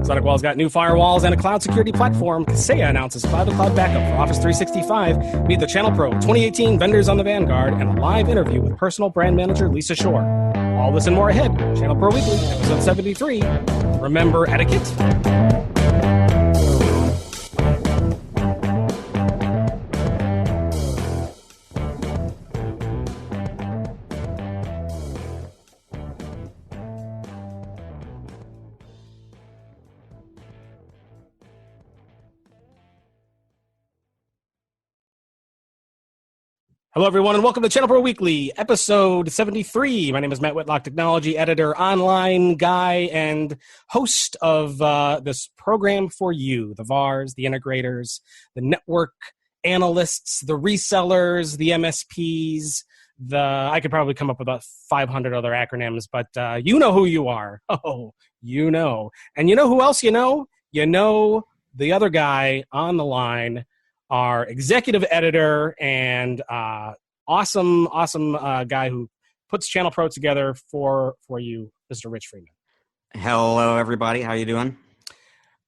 SonicWall's got new firewalls and a cloud security platform. Kaseya announces Cloud to Cloud backup for Office 365. Meet the ChannelPro 2018 vendors on the Vanguard and a live interview with personal brand manager Lisa Shorr. All this and more ahead. ChannelPro Weekly, episode 73. Remember etiquette? Hello, everyone, and welcome to ChannelPro Weekly, episode 73. My name is Matt Whitlock, technology editor, online guy, and host of this program for you, the VARs, the integrators, the network analysts, the resellers, the MSPs. I could probably come up with about 500 other acronyms, but you know who you are. Oh, you know. And you know who else you know? You know the other guy on the line, our executive editor and awesome guy who puts ChannelPro together for you, Mr. Rich Freeman. Hello, everybody. How you doing?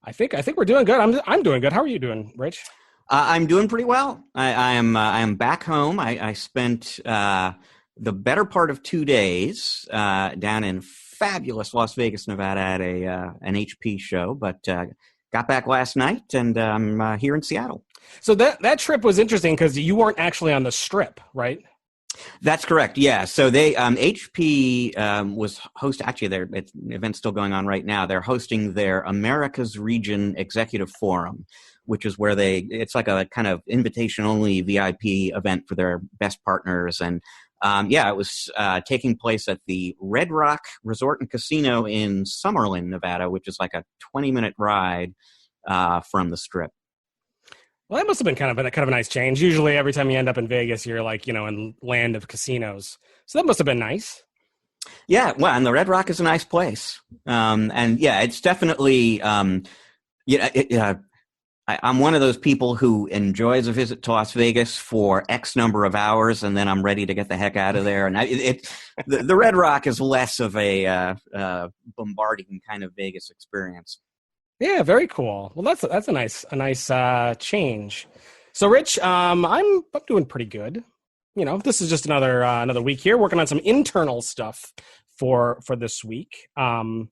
I think we're doing good. I'm doing good. How are you doing, Rich? I'm doing pretty well. I am back home. I spent the better part of 2 days down in fabulous Las Vegas, Nevada, at an HP show, but got back last night, and I'm here in Seattle. So that trip was interesting because you weren't actually on the Strip, right? That's correct. Yeah. So they HP was actually their event's still going on right now. They're hosting their Americas Region Executive Forum, which is where it's like a kind of invitation only VIP event for their best partners. And it was taking place at the Red Rock Resort and Casino in Summerlin, Nevada, which is like a 20-minute ride from the Strip. Well, that must have been kind of a nice change. Usually every time you end up in Vegas, you're like, in land of casinos. So that must have been nice. Yeah, well, and the Red Rock is a nice place. And yeah, it's definitely, I'm one of those people who enjoys a visit to Las Vegas for X number of hours, and then I'm ready to get the heck out of there. And the Red Rock is less of a bombarding kind of Vegas experience. Yeah, very cool. Well, that's a nice change. So, Rich, I'm doing pretty good. This is just another week here, working on some internal stuff for this week. But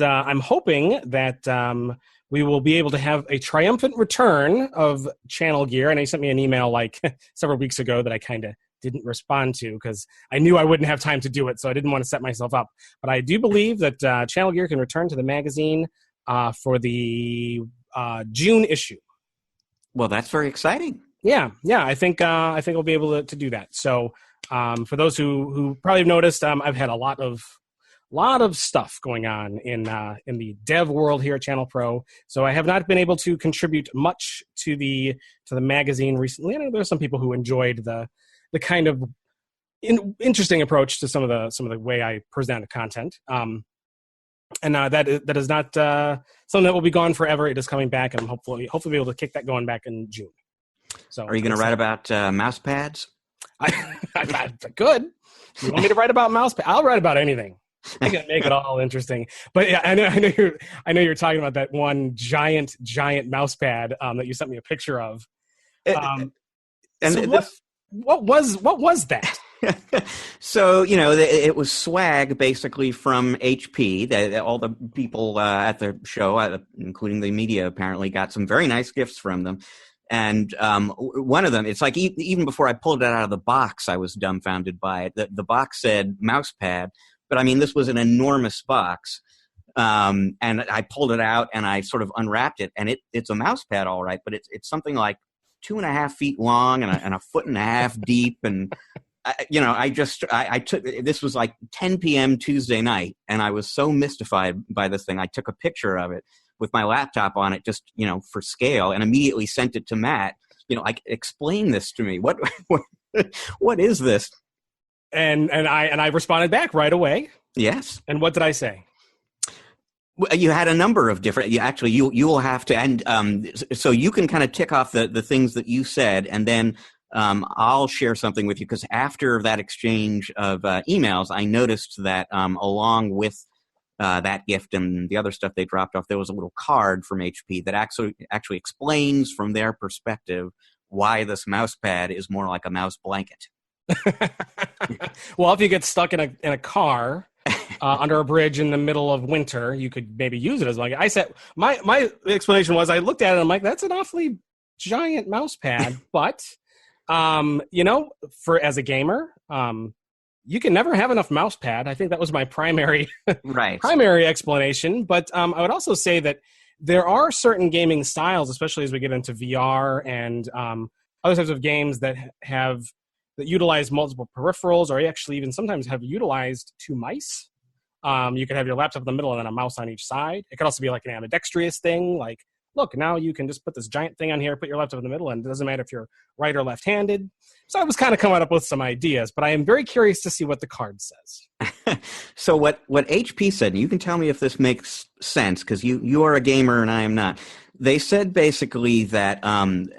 I'm hoping that we will be able to have a triumphant return of channel gear. And he sent me an email like several weeks ago that I kind of didn't respond to because I knew I wouldn't have time to do it, so I didn't want to set myself up. But I do believe that Channel Gear can return to the magazine for the June issue. Well, that's very exciting. Yeah. I think we'll be able to do that. So for those who probably have noticed, I've had a lot of stuff going on in the dev world here at ChannelPro. So I have not been able to contribute much to the magazine recently. I know there's some people who enjoyed the kind of interesting approach to some of the way I present content. And that is not something that will be gone forever. It is coming back, and hopefully be able to kick that going back in June. So, are you going to write about mouse pads? I could. You want me to write about mouse pads? I'll write about anything. I can make it all interesting. But yeah, I know you're talking about that one giant mouse pad that you sent me a picture of. What was that? So, it was swag basically from HP. All the people at the show, including the media, apparently got some very nice gifts from them. And one of them, it's like even before I pulled it out of the box, I was dumbfounded by it. The box said mouse pad, but I mean, this was an enormous box. And I pulled it out and I sort of unwrapped it, and it's a mouse pad, all right, but it's something like 2.5 feet long and a 1.5 feet deep. And, I took, this was like 10 p.m. Tuesday night, and I was so mystified by this thing. I took a picture of it with my laptop on it, just, for scale, and immediately sent it to Matt. Like, explain this to me. What is this? And I responded back right away. Yes. And what did I say? You had a number of different. You will have to, and so you can kind of tick off the things that you said, and then I'll share something with you, because after that exchange of emails, I noticed that along with that gift and the other stuff they dropped off, there was a little card from HP that actually explains from their perspective why this mouse pad is more like a mouse blanket. Well, if you get stuck in a car under a bridge in the middle of winter, you could maybe use it as like I said. My explanation was I looked at it and I'm like, that's an awfully giant mouse pad, but for as a gamer, you can never have enough mouse pad. I think that was my primary primary explanation. But I would also say that there are certain gaming styles, especially as we get into VR and other types of games that utilize multiple peripherals, or actually even sometimes have utilized two mice. You could have your laptop in the middle and then a mouse on each side. It could also be like an ambidextrous thing. Like, look, now you can just put this giant thing on here, put your laptop in the middle, and it doesn't matter if you're right or left-handed. So I was kind of coming up with some ideas, but I am very curious to see what the card says. So what HP said, and you can tell me if this makes sense, because you are a gamer and I am not. They said basically that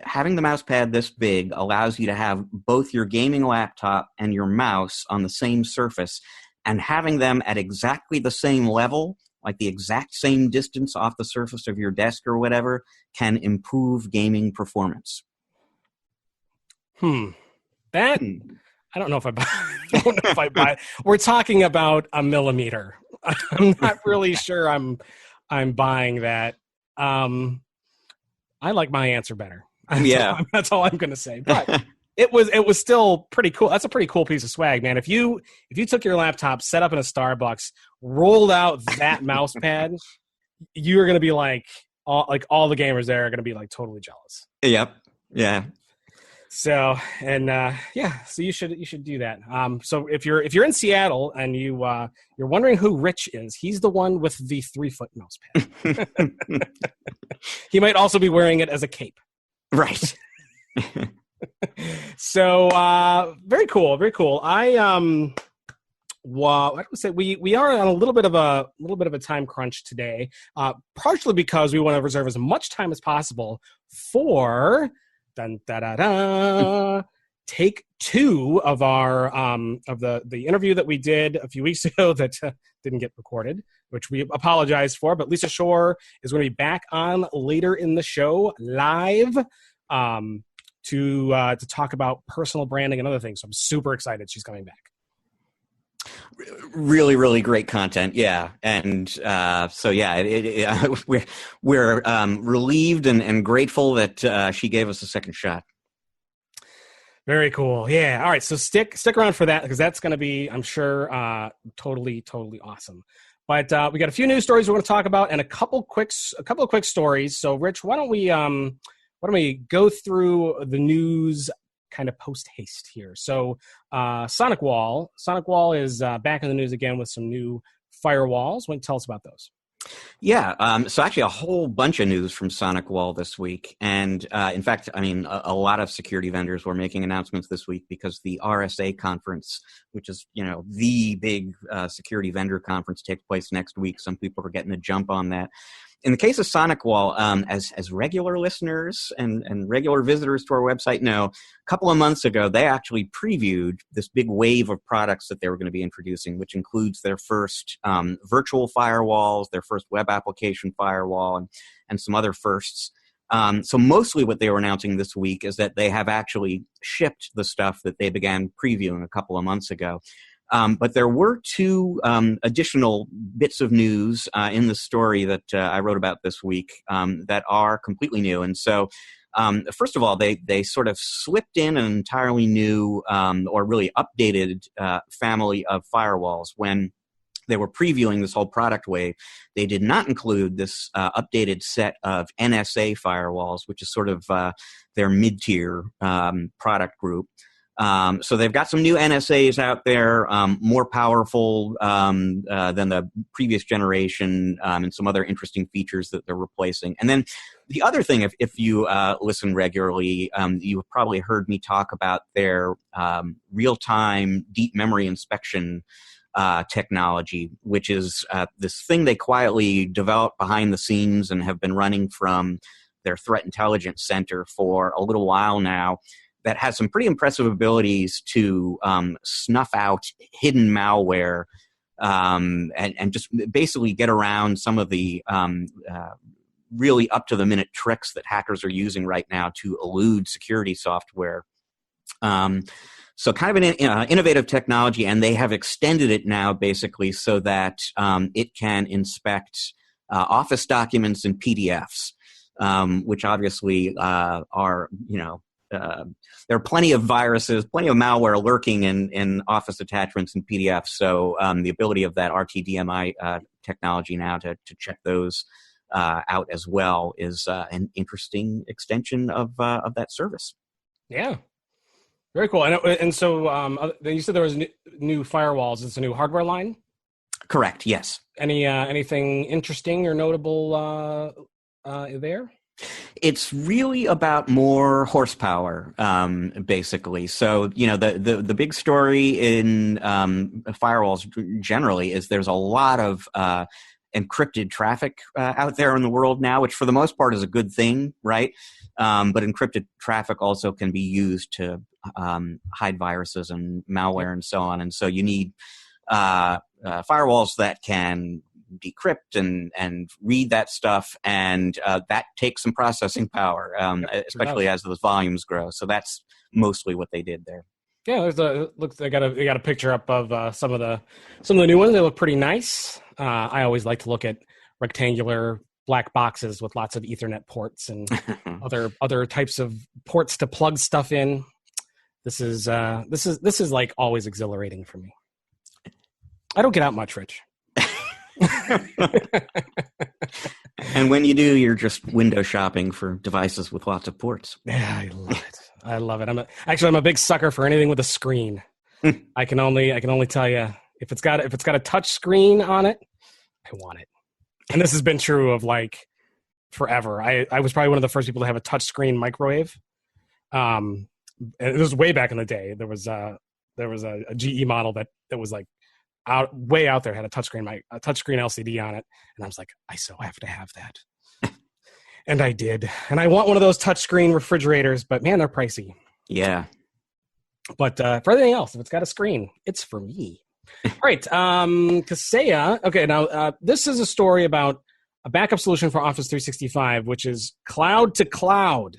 having the mouse pad this big allows you to have both your gaming laptop and your mouse on the same surface, and having them at exactly the same level, like the exact same distance off the surface of your desk or whatever, can improve gaming performance. I don't know if I buy. We're talking about a millimeter. I'm not really sure I'm buying that. I like my answer better. That's all I'm going to say. But it was still pretty cool. That's a pretty cool piece of swag, man. If you took your laptop, set up in a Starbucks, rolled out that mouse pad, you're going to be like all the gamers there are going to be like totally jealous. Yep. Yeah. So so you should do that. So if you're in Seattle and you're wondering who Rich is, he's the one with the 3-foot mouse pad. He might also be wearing it as a cape. Right. So very cool, very cool. I would say we are on a little bit of a time crunch today, partially because we want to reserve as much time as possible for take 2 of our of the interview that we did a few weeks ago that didn't get recorded, which we apologize for. But Lisa Shorr is going to be back on later in the show live to talk about personal branding and other things. So I'm super excited she's coming back. Really, really great content, yeah. And we're relieved and grateful that she gave us a second shot. Very cool. Yeah. All right. So stick around for that, because that's going to be, I'm sure, totally awesome. But we got a few news stories we're going to talk about, and a couple of quick stories. So, Rich, why don't we go through the news kind of post haste here? So, SonicWall is back in the news again with some new firewalls. Why don't you tell us about those? Yeah, so actually a whole bunch of news from SonicWall this week. And in fact, I mean, a lot of security vendors were making announcements this week because the RSA conference, which is, the big security vendor conference, takes place next week. Some people are getting a jump on that. In the case of SonicWall, as regular listeners and regular visitors to our website know, a couple of months ago, they actually previewed this big wave of products that they were going to be introducing, which includes their first virtual firewalls, their first web application firewall, and some other firsts. So mostly what they were announcing this week is that they have actually shipped the stuff that they began previewing a couple of months ago. But there were 2 additional bits of news in the story that I wrote about this week that are completely new. And so, first of all, they sort of slipped in an entirely new or really updated family of firewalls. When they were previewing this whole product wave, they did not include this updated set of NSA firewalls, which is sort of their mid-tier product group. So they've got some new NSAs out there, more powerful than the previous generation, and some other interesting features that they're replacing. And then the other thing, if you listen regularly, you've probably heard me talk about their real-time deep memory inspection technology, which is this thing they quietly developed behind the scenes and have been running from their threat intelligence center for a little while now, that has some pretty impressive abilities to snuff out hidden malware and just basically get around some of the really up-to-the-minute tricks that hackers are using right now to elude security software. So kind of an innovative technology, and they have extended it now basically so that it can inspect Office documents and PDFs, which obviously are, there are plenty of viruses, plenty of malware lurking in Office attachments and PDFs. So the ability of that RTDMI technology now to check those out as well is an interesting extension of that service. Yeah. Very cool. And so you said there was new firewalls. It's a new hardware line? Correct, yes. Anything interesting or notable there? It's really about more horsepower, basically. So, the big story in firewalls generally is there's a lot of encrypted traffic out there in the world now, which for the most part is a good thing, right? But encrypted traffic also can be used to hide viruses and malware and so on. And so you need firewalls that can decrypt and read that stuff, and that takes some processing power, especially as those volumes grow. So that's mostly what they did there. Yeah, they got a picture up of some of the new ones. They look pretty nice. I always like to look at rectangular black boxes with lots of Ethernet ports and other types of ports to plug stuff in. This is like always exhilarating for me. I don't get out much, Rich. And when you do, you're just window shopping for devices with lots of ports. Yeah, I love it. I love it. I'm a big sucker for anything with a screen. I can only tell you if it's got a touch screen on it, I want it. And this has been true of like forever. I was probably one of the first people to have a touch screen microwave. And it was way back in the day. There was a GE model that was like way out there, had a touchscreen LCD on it, and I was like, I so have to have that. And I did. And I want one of those touchscreen refrigerators, but man, they're pricey. Yeah. But for everything else, if it's got a screen, it's for me. All right. Kaseya. Okay, now this is a story about a backup solution for Office 365, which is cloud to cloud.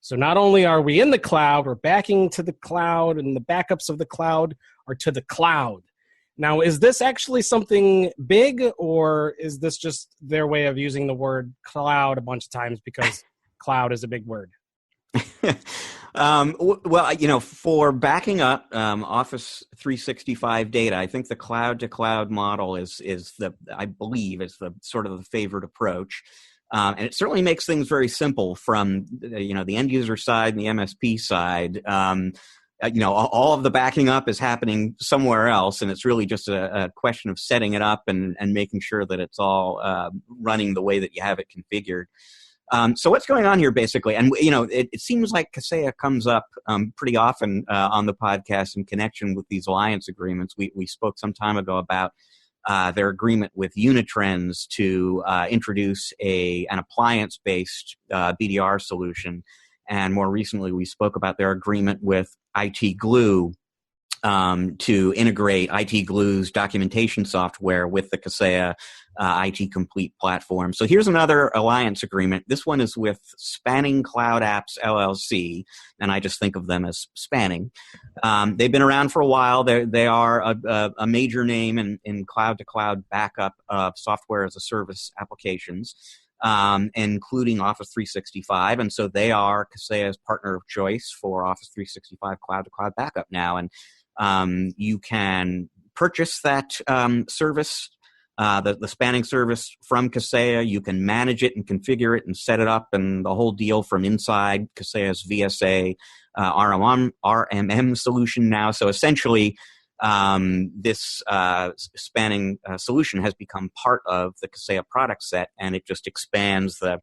So not only are we in the cloud, we're backing to the cloud, and the backups of the cloud are to the cloud. Now, is this actually something big, or is this just their way of using the word cloud a bunch of times because cloud is a big word? Well, for backing up Office 365 data, I think the cloud-to-cloud model is the sort of the favored approach. And it certainly makes things very simple from the end user side and the MSP side. All of the backing up is happening somewhere else, and it's really just a question of setting it up and making sure that it's all running the way that you have it configured. So what's going on here, basically? And it seems like Kaseya comes up pretty often on the podcast in connection with these alliance agreements. We spoke some time ago about their agreement with Unitrends to introduce an appliance-based BDR solution. And more recently, we spoke about their agreement with IT Glue to integrate IT Glue's documentation software with the Kaseya IT Complete platform. So here's another alliance agreement. This one is with Spanning Cloud Apps LLC, and I just think of them as Spanning. They've been around for a while. They are a major name in cloud-to-cloud backup of software as a service applications, including Office 365. And so they are Kaseya's partner of choice for Office 365 cloud-to-cloud backup now. And you can purchase that service, the spanning service from Kaseya. You can manage it and configure it and set it up and the whole deal from inside Kaseya's VSA RMM solution now. So essentially, this spanning solution has become part of the Kaseya product set, and it just expands the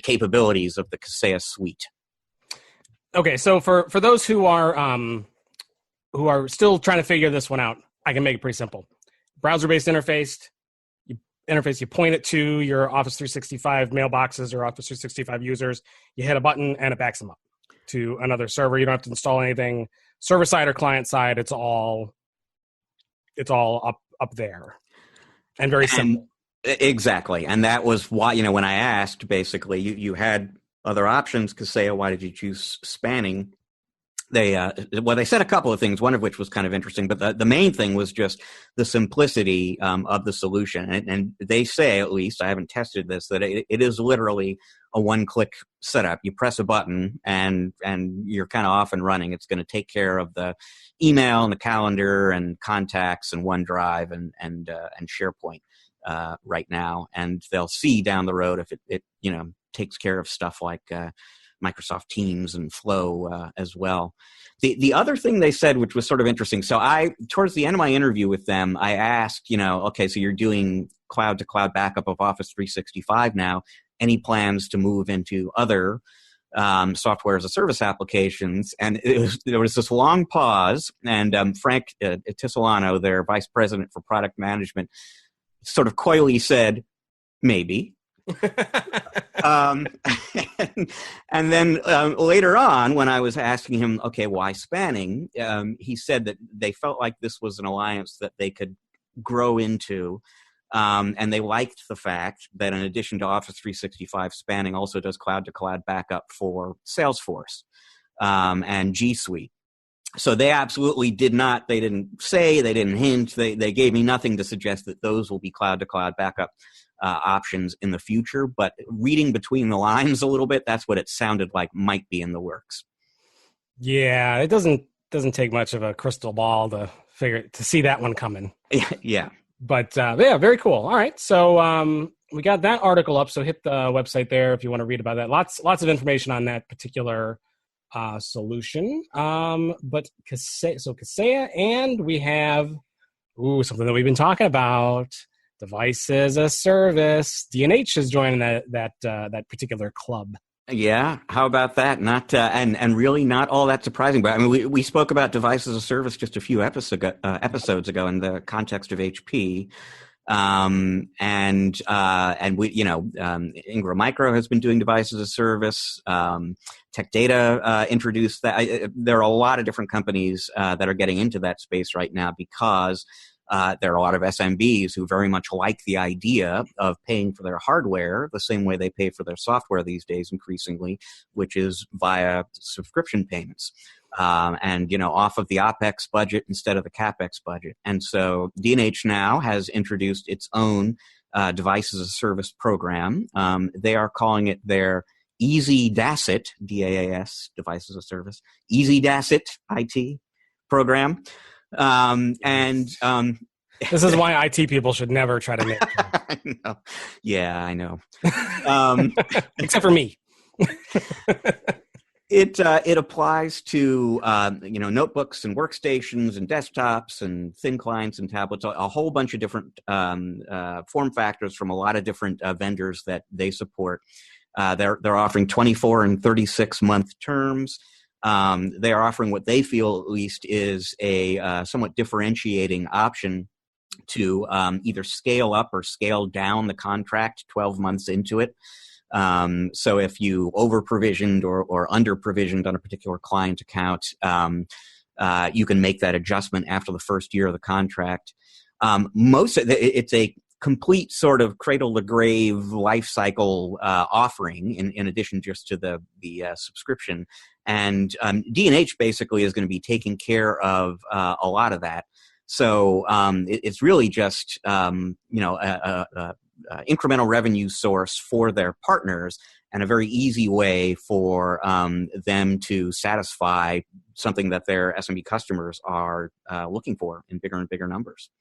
capabilities of the Kaseya suite. Okay, so for those who are still trying to figure this one out, I can make it pretty simple. Browser-based interface, you point it to your Office 365 mailboxes or Office 365 users, you hit a button, and it backs them up to another server. You don't have to install anything. Server side or client side, it's all it's all up there and very simple. Exactly. And that was why, when I asked, basically, you had other options, Kaseya, why did you choose spanning? They said a couple of things, one of which was kind of interesting, but the main thing was just the simplicity of the solution. And they say, at least, I haven't tested this, that it is literally a one-click setup. You press a button and you're kind of off and running. It's going to take care of the email and the calendar and contacts and OneDrive and SharePoint right now. And they'll see down the road if it takes care of stuff like Microsoft Teams and Flow as well. The other thing they said, which was sort of interesting, so towards the end of my interview with them, I asked, okay, so you're doing cloud-to-cloud backup of Office 365 now. Any plans to move into other software as a service applications? And there was this long pause, and Frank Tisolano, their vice president for product management, sort of coyly said, maybe. And then later on, when I was asking him, okay, why spanning? He said that they felt like this was an alliance that they could grow into. And they liked the fact that in addition to Office 365, spanning also does cloud-to-cloud backup for Salesforce and G Suite. So they absolutely did not, they didn't say, they didn't hint, they gave me nothing to suggest that those will be cloud-to-cloud backup options in the future. But reading between the lines a little bit, that's what it sounded like might be in the works. Yeah, it doesn't take much of a crystal ball to see that one coming. Yeah. But yeah, very cool. All right, so we got that article up. So hit the website there if you want to read about that. Lots of information on that particular solution. But Kaseya, and we have something that we've been talking about: devices as a service. D&H is joining that particular club. Yeah, how about that? Not and really not all that surprising. But I mean, we spoke about device as a service just a few episodes ago in the context of HP, and we Ingram Micro has been doing device as a service. Tech Data introduced that. There are a lot of different companies that are getting into that space right now because there are a lot of SMBs who very much like the idea of paying for their hardware the same way they pay for their software these days increasingly, which is via subscription payments. And off of the OpEx budget instead of the CapEx budget. And so D&H now has introduced its own device as a service program. They are calling it their Easy DASIT, DAAS, device as a service, Easy DASIT IT program. This is why IT people should never try to make it. I know. Yeah, I know. Except for me. It applies to notebooks and workstations and desktops and thin clients and tablets, a whole bunch of different form factors from a lot of different vendors that they support. They're offering 24 and 36 month terms. They are offering what they feel at least is a somewhat differentiating option to either scale up or scale down the contract 12 months into it. So if you over-provisioned or under-provisioned on a particular client account, you can make that adjustment after the first year of the contract. It's a complete sort of cradle-to-grave life cycle offering in addition just to the subscription. And D&H basically is going to be taking care of a lot of that. So it's really just incremental revenue source for their partners and a very easy way for them to satisfy something that their SMB customers are looking for in bigger and bigger numbers.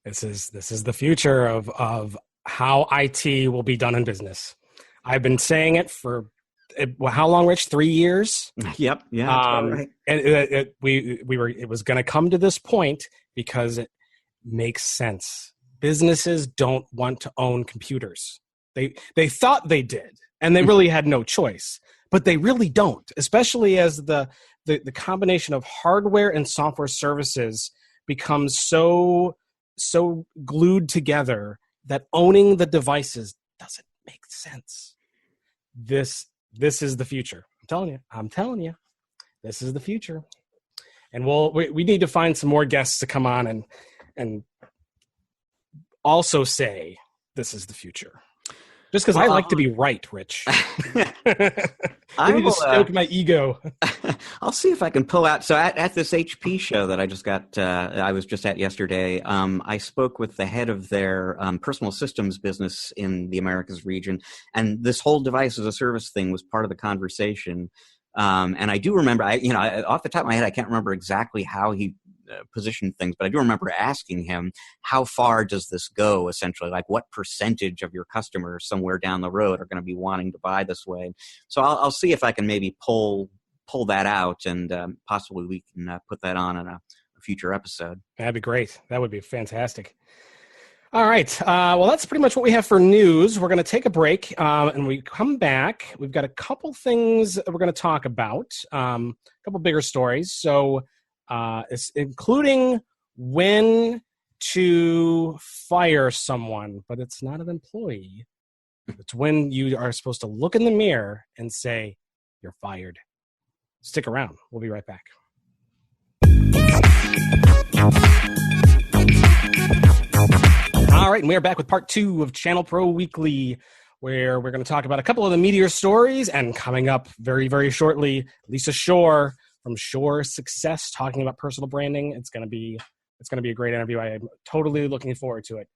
This is the future of how IT will be done in business. I've been saying it for how long, Rich? 3 years. Yep. Yeah. That's right. And it was going to come to this point because it makes sense. Businesses don't want to own computers. They thought they did, and they really had no choice. But they really don't, especially as the combination of hardware and software services becomes so glued together that owning the devices doesn't make sense. This is the future. I'm telling you, this is the future. And we need to find some more guests to come on and also say this is the future. Just because I like to be right, Rich. Maybe to stoke my ego. I'll see if I can pull out. So at this HP show that I just got, I was just at yesterday, I spoke with the head of their personal systems business in the Americas region. And this whole device as a service thing was part of the conversation. And I do remember, off the top of my head, I can't remember exactly how he positioned things, but I do remember asking him, how far does this go, essentially? Like, what percentage of your customers somewhere down the road are going to be wanting to buy this way? So I'll see if I can maybe pull that out, and possibly we can put that on in a future episode. That'd be great. That would be fantastic. All right. Well, that's pretty much what we have for news. We're going to take a break, and we come back. We've got a couple things that we're going to talk about, a couple bigger stories. So, it's including when to fire someone, but it's not an employee. It's when you are supposed to look in the mirror and say, you're fired. Stick around. We'll be right back. All right, and we are back with part 2 of ChannelPro Weekly, where we're going to talk about a couple of the meteor stories, and coming up very, very shortly, Lisa Shorr from Shorr Success talking about personal branding. It's going to be a great interview. I am totally looking forward to it.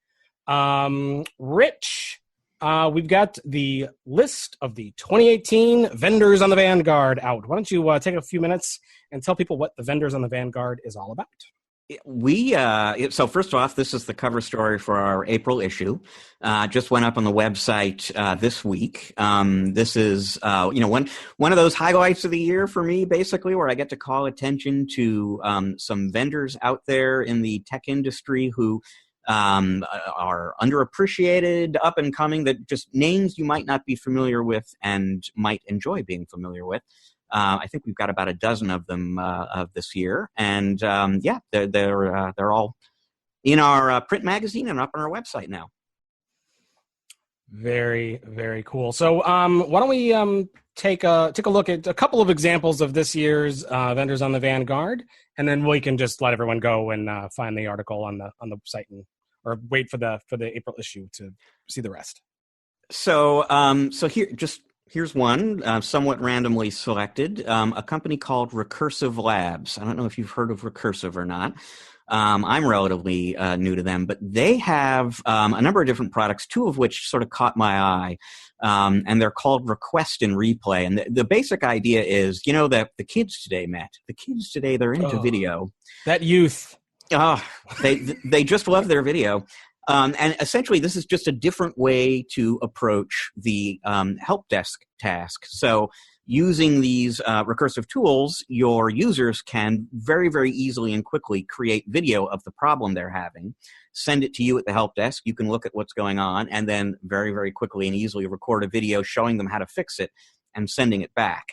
Rich, we've got the list of the 2018 vendors on the Vanguard out. Why don't you take a few minutes and tell people what the vendors on the Vanguard is all about? So first off, this is the cover story for our April issue. Just went up on the website this week. This is one of those highlights of the year for me, basically, where I get to call attention to some vendors out there in the tech industry who are underappreciated, up and coming, that just names you might not be familiar with and might enjoy being familiar with. I think we've got about a dozen of them of this year, and they're all in our print magazine and up on our website now. Very, very cool. So, why don't we take a look at a couple of examples of this year's vendors on the Vanguard, and then we can just let everyone go and find the article on the site, or wait for the April issue to see the rest. So here's one, somewhat randomly selected, a company called Recursive Labs. I don't know if you've heard of Recursive or not. I'm relatively new to them, but they have a number of different products, two of which sort of caught my eye, and they're called Request and Replay. And the basic idea is, that the kids today, Matt, they're into video. That youth. They just love their video. And essentially, this is just a different way to approach the help desk task. So using these recursive tools, your users can very, very easily and quickly create video of the problem they're having, send it to you at the help desk. You can look at what's going on, and then very, very quickly and easily record a video showing them how to fix it and sending it back.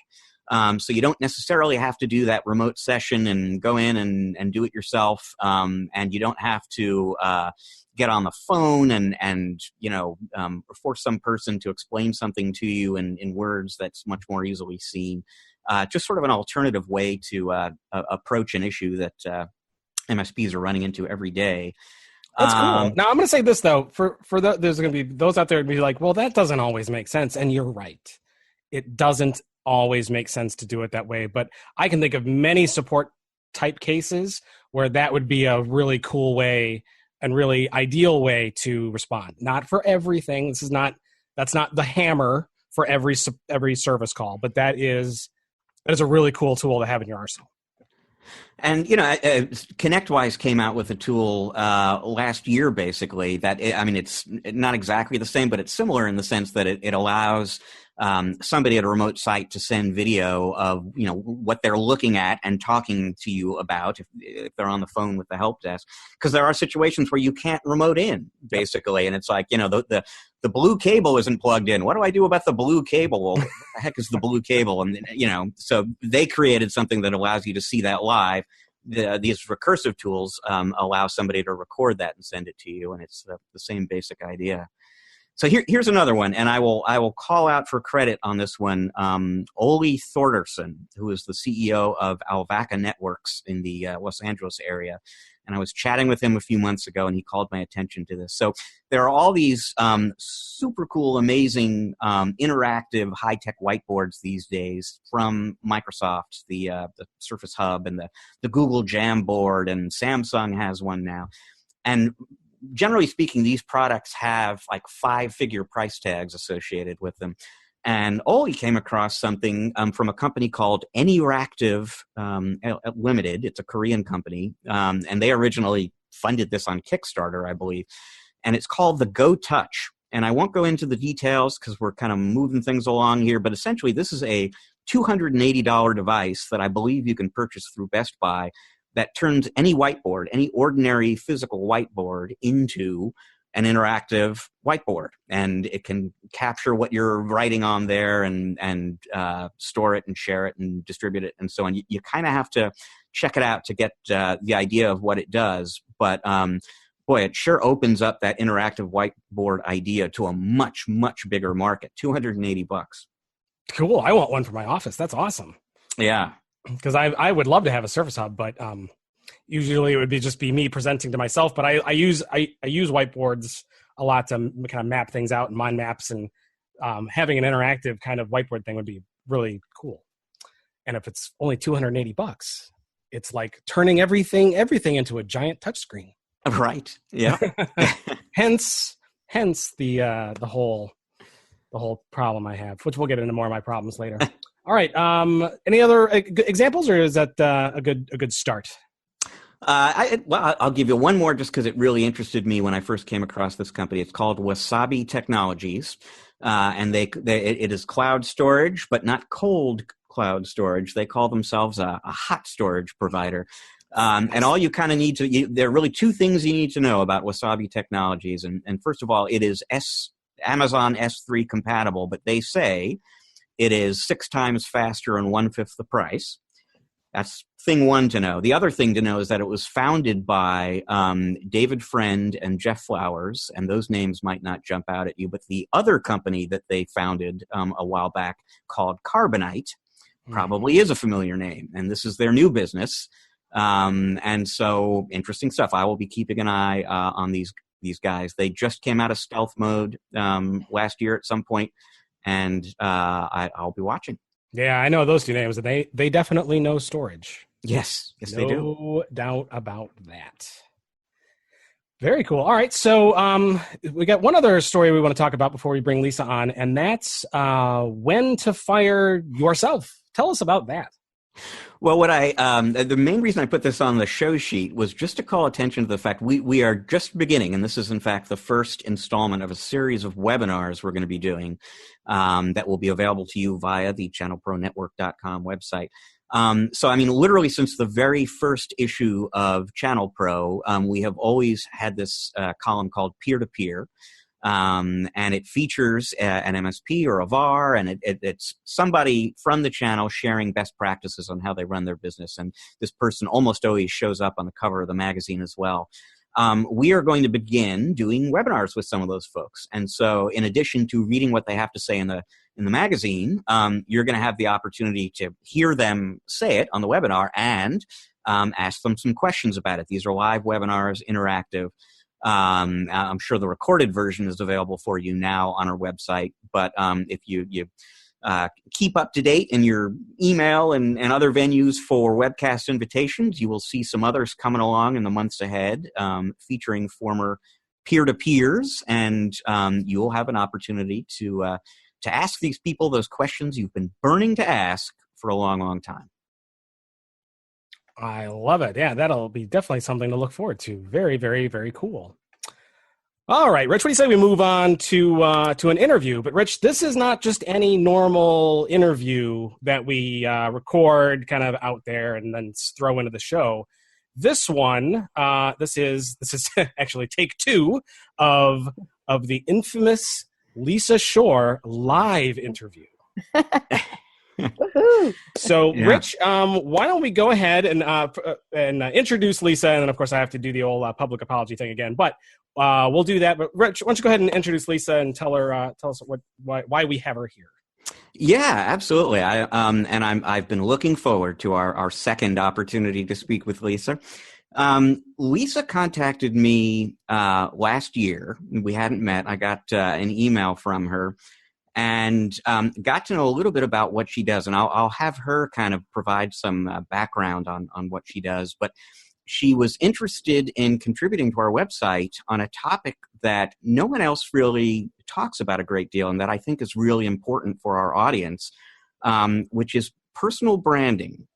So you don't necessarily have to do that remote session and go in and do it yourself. And you don't have to get on the phone and force some person to explain something to you in words that's much more easily seen. Just sort of an alternative way to approach an issue that MSPs are running into every day. That's cool. Now, I'm going to say this, though. There's going to be those out there who be like, well, that doesn't always make sense. And you're right. It doesn't always make sense to do it that way. But I can think of many support type cases where that would be a really cool way and really ideal way to respond. Not for everything. That's not the hammer for every service call, but that is a really cool tool to have in your arsenal. And, ConnectWise came out with a tool last year, basically, that, it's not exactly the same, but it's similar in the sense that it allows somebody at a remote site to send video of, what they're looking at and talking to you about if they're on the phone with the help desk. Because there are situations where you can't remote in, basically. And it's like, the blue cable isn't plugged in. What do I do about the blue cable? Well, what the heck is the blue cable? And, so they created something that allows you to see that live. These recursive tools allow somebody to record that and send it to you. And it's the same basic idea. So here's another one, and I will call out for credit on this one. Ole Thordarson, who is the CEO of Alvaca Networks in the Los Angeles area, and I was chatting with him a few months ago, and he called my attention to this. So there are all these super cool, amazing, interactive, high-tech whiteboards these days from Microsoft, the Surface Hub, and the Google Jamboard, and Samsung has one now, and generally speaking, these products have like 5-figure price tags associated with them. And Oli came across something from a company called Anyreactive Limited. It's a Korean company. And they originally funded this on Kickstarter, I believe. And it's called the Go Touch. And I won't go into the details because we're kind of moving things along here. But essentially, this is a $280 device that I believe you can purchase through Best Buy that turns any whiteboard, any ordinary physical whiteboard, into an interactive whiteboard. And it can capture what you're writing on there and store it and share it and distribute it and so on. You kind of have to check it out to get the idea of what it does. But boy, it sure opens up that interactive whiteboard idea to a much, much bigger market. $280. Cool. I want one for my office. That's awesome. Yeah. Because I would love to have a Surface Hub, but usually it would just be me presenting to myself. But I use whiteboards a lot to kind of map things out in mind maps, and having an interactive kind of whiteboard thing would be really cool. And if it's only $280, it's like turning everything into a giant touchscreen. Right. Yeah. hence the whole problem I have, which we'll get into more of my problems later. All right. Any other examples, or is that a good start? I'll give you one more just because it really interested me when I first came across this company. It's called Wasabi Technologies, and it is cloud storage, but not cold cloud storage. They call themselves a hot storage provider. And all you kind of need to, there are really two things you need to know about Wasabi Technologies. And first of all, it is Amazon S3 compatible, but they say it is 6 times faster and 1/5 the price. That's thing one to know. The other thing to know is that it was founded by David Friend and Jeff Flowers, and those names might not jump out at you, but the other company that they founded a while back called Carbonite probably is a familiar name, and this is their new business. And so interesting stuff. I will be keeping an eye on these guys. They just came out of stealth mode last year at some point, and I'll be watching. Yeah, I know those two names. They definitely know storage. Yes, they do. No doubt about that. Very cool. All right, so we got one other story we want to talk about before we bring Lisa on, and that's when to fire yourself. Tell us about that. Well, the main reason I put this on the show sheet was just to call attention to the fact we are just beginning, and this is in fact the first installment of a series of webinars we're going to be doing that will be available to you via the ChannelProNetwork.com website. So, I mean, literally since the very first issue of ChannelPro, we have always had this column called Peer-to-Peer. And it features an MSP or a VAR, and it's somebody from the channel sharing best practices on how they run their business. And this person almost always shows up on the cover of the magazine as well. We are going to begin doing webinars with some of those folks. And so in addition to reading what they have to say in the magazine, you're going to have the opportunity to hear them say it on the webinar and ask them some questions about it. These are live webinars, interactive. I'm sure the recorded version is available for you now on our website, but if you keep up to date in your email and other venues for webcast invitations, you will see some others coming along in the months ahead, featuring former peer-to-peers, and you'll have an opportunity to ask these people those questions you've been burning to ask for a long, long time. I love it. Yeah, that'll be definitely something to look forward to. Very, very, very cool. All right, Rich, what do you say we move on to an interview? But Rich, this is not just any normal interview that we record kind of out there and then throw into the show. This one, this is actually take 2 of the infamous Lisa Shorr live interview. So, yeah. Rich, why don't we go ahead and introduce Lisa, and then, of course, I have to do the old public apology thing again. But we'll do that. But Rich, why don't you go ahead and introduce Lisa and tell us why we have her here. Yeah, absolutely. I've been looking forward to our second opportunity to speak with Lisa. Lisa contacted me last year. We hadn't met. I got an email from her and got to know a little bit about what she does. And I'll have her kind of provide some background on what she does. But she was interested in contributing to our website on a topic that no one else really talks about a great deal and that I think is really important for our audience, which is personal branding.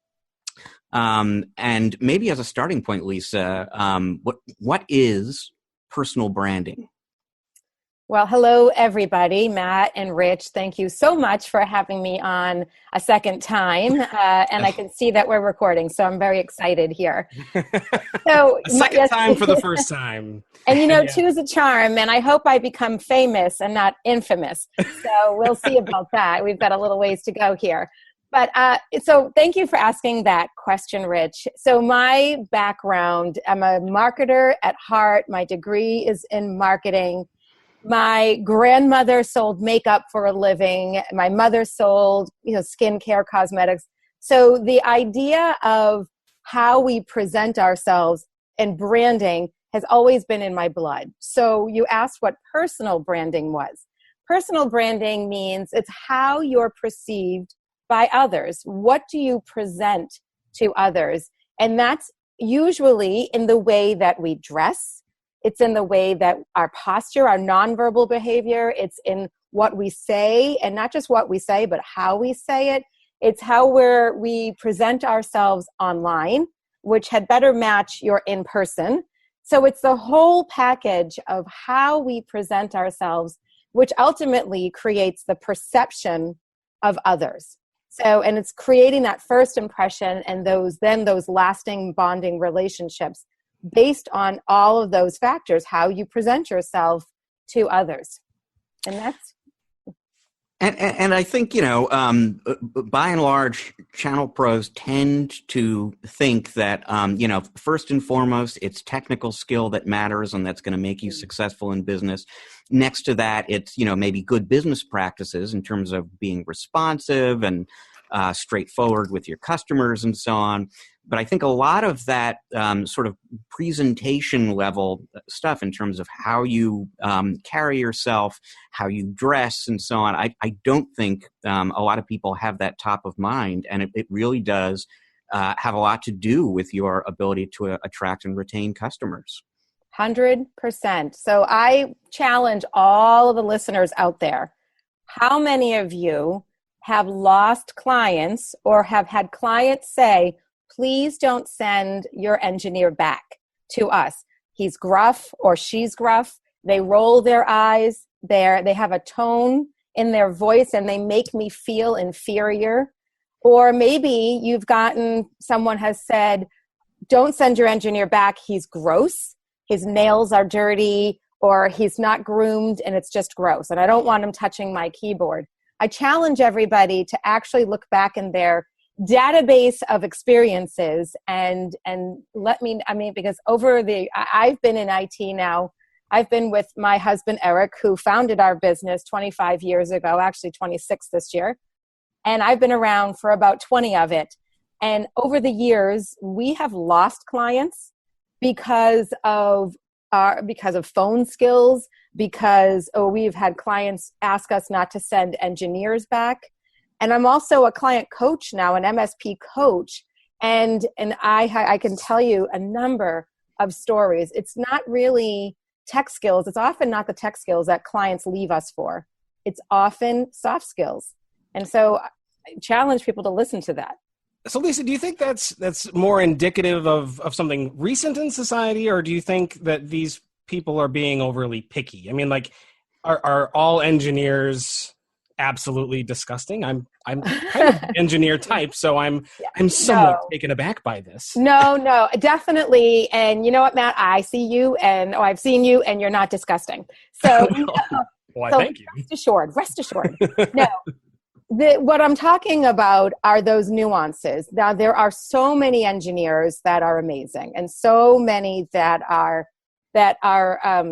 And maybe as a starting point, Lisa, what is personal branding? Well, hello, everybody. Matt and Rich, thank you so much for having me on a second time. And I can see that we're recording, so I'm very excited here. So, second time for the first time. And two is a charm, and I hope I become famous and not infamous. So we'll see about that. We've got a little ways to go here. But so thank you for asking that question, Rich. So my background, I'm a marketer at heart. My degree is in marketing. My grandmother sold makeup for a living. My mother sold, skincare, cosmetics. So the idea of how we present ourselves and branding has always been in my blood. So you asked what personal branding was. Personal branding means it's how you're perceived by others. What do you present to others? And that's usually in the way that we dress. It's in the way that our posture, our nonverbal behavior, it's in what we say, and not just what we say, but how we say it. It's how we present ourselves online, which had better match your in-person. So it's the whole package of how we present ourselves, which ultimately creates the perception of others. So, and it's creating that first impression and those lasting bonding relationships based on all of those factors, how you present yourself to others. And that's... And I think, by and large, channel pros tend to think that, first and foremost, it's technical skill that matters and that's going to make you successful in business. Next to that, it's, maybe good business practices in terms of being responsive and straightforward with your customers and so on. But I think a lot of that sort of presentation level stuff in terms of how you carry yourself, how you dress, and so on, I don't think a lot of people have that top of mind. And it really does have a lot to do with your ability to attract and retain customers. 100%. So I challenge all of the listeners out there. How many of you have lost clients or have had clients say, please don't send your engineer back to us. He's gruff or she's gruff. They roll their eyes. They have a tone in their voice and they make me feel inferior. Or maybe someone has said, don't send your engineer back. He's gross. His nails are dirty, or he's not groomed and it's just gross. And I don't want him touching my keyboard. I challenge everybody to actually look back in their database of experiences and because I've been in IT now. I've been with my husband, Eric, who founded our business 25 years ago, actually 26 this year. And I've been around for about 20 of it. And over the years, we have lost clients because of phone skills, because we've had clients ask us not to send engineers back. And I'm also a client coach now, an MSP coach. And I can tell you a number of stories. It's not really tech skills. It's often not the tech skills that clients leave us for. It's often soft skills. And so I challenge people to listen to that. So Lisa, do you think that's more indicative of something recent in society, or do you think that these people are being overly picky? I mean, like, are all engineers absolutely disgusting? I'm kind of engineer type, so I'm somewhat taken aback by this. No, definitely. And you know what, Matt? I see you, and I've seen you, and you're not disgusting. So, Well, thank you. Rest assured. No. What I'm talking about are those nuances. Now, there are so many engineers that are amazing and so many that are that are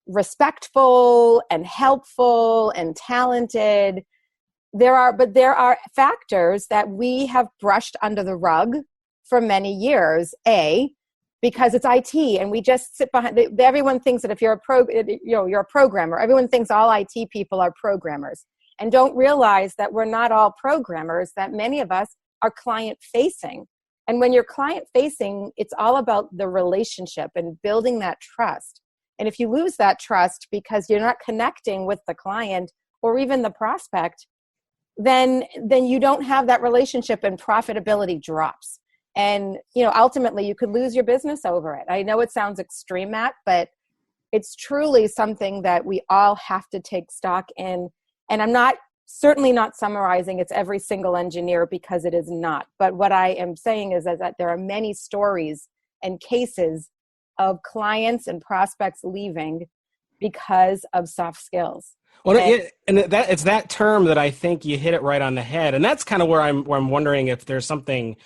respectful and helpful and talented. There are factors that we have brushed under the rug for many years, because it's IT and we just sit behind. Everyone thinks that if you're you're a programmer, everyone thinks all IT people are programmers and don't realize that we're not all programmers, that many of us are client facing. And when you're client facing, it's all about the relationship and building that trust. And if you lose that trust because you're not connecting with the client or even the prospect, then you don't have that relationship and profitability drops. And, ultimately you could lose your business over it. I know it sounds extreme, Matt, but it's truly something that we all have to take stock in. And I'm certainly not summarizing it's every single engineer, because it is not. But what I am saying is that there are many stories and cases of clients and prospects leaving because of soft skills. Well, it's that term that I think you hit it right on the head, and that's kind of where I'm wondering if there's something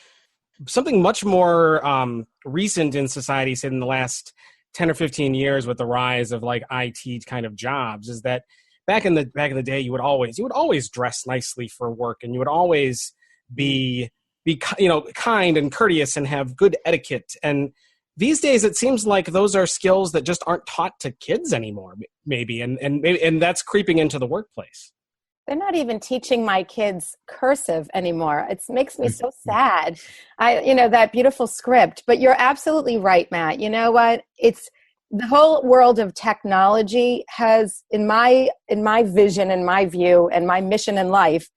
much more recent in society, say in the last 10 or 15 years, with the rise of like IT kind of jobs, is that back in the day, you would always dress nicely for work, and you would always be kind and courteous and have good etiquette. And these days, it seems like those are skills that just aren't taught to kids anymore, maybe, and that's creeping into the workplace. They're not even teaching my kids cursive anymore. It makes me so sad. That beautiful script. But you're absolutely right, Matt. You know what? It's the whole world of technology has, in my vision and my view and my mission in life,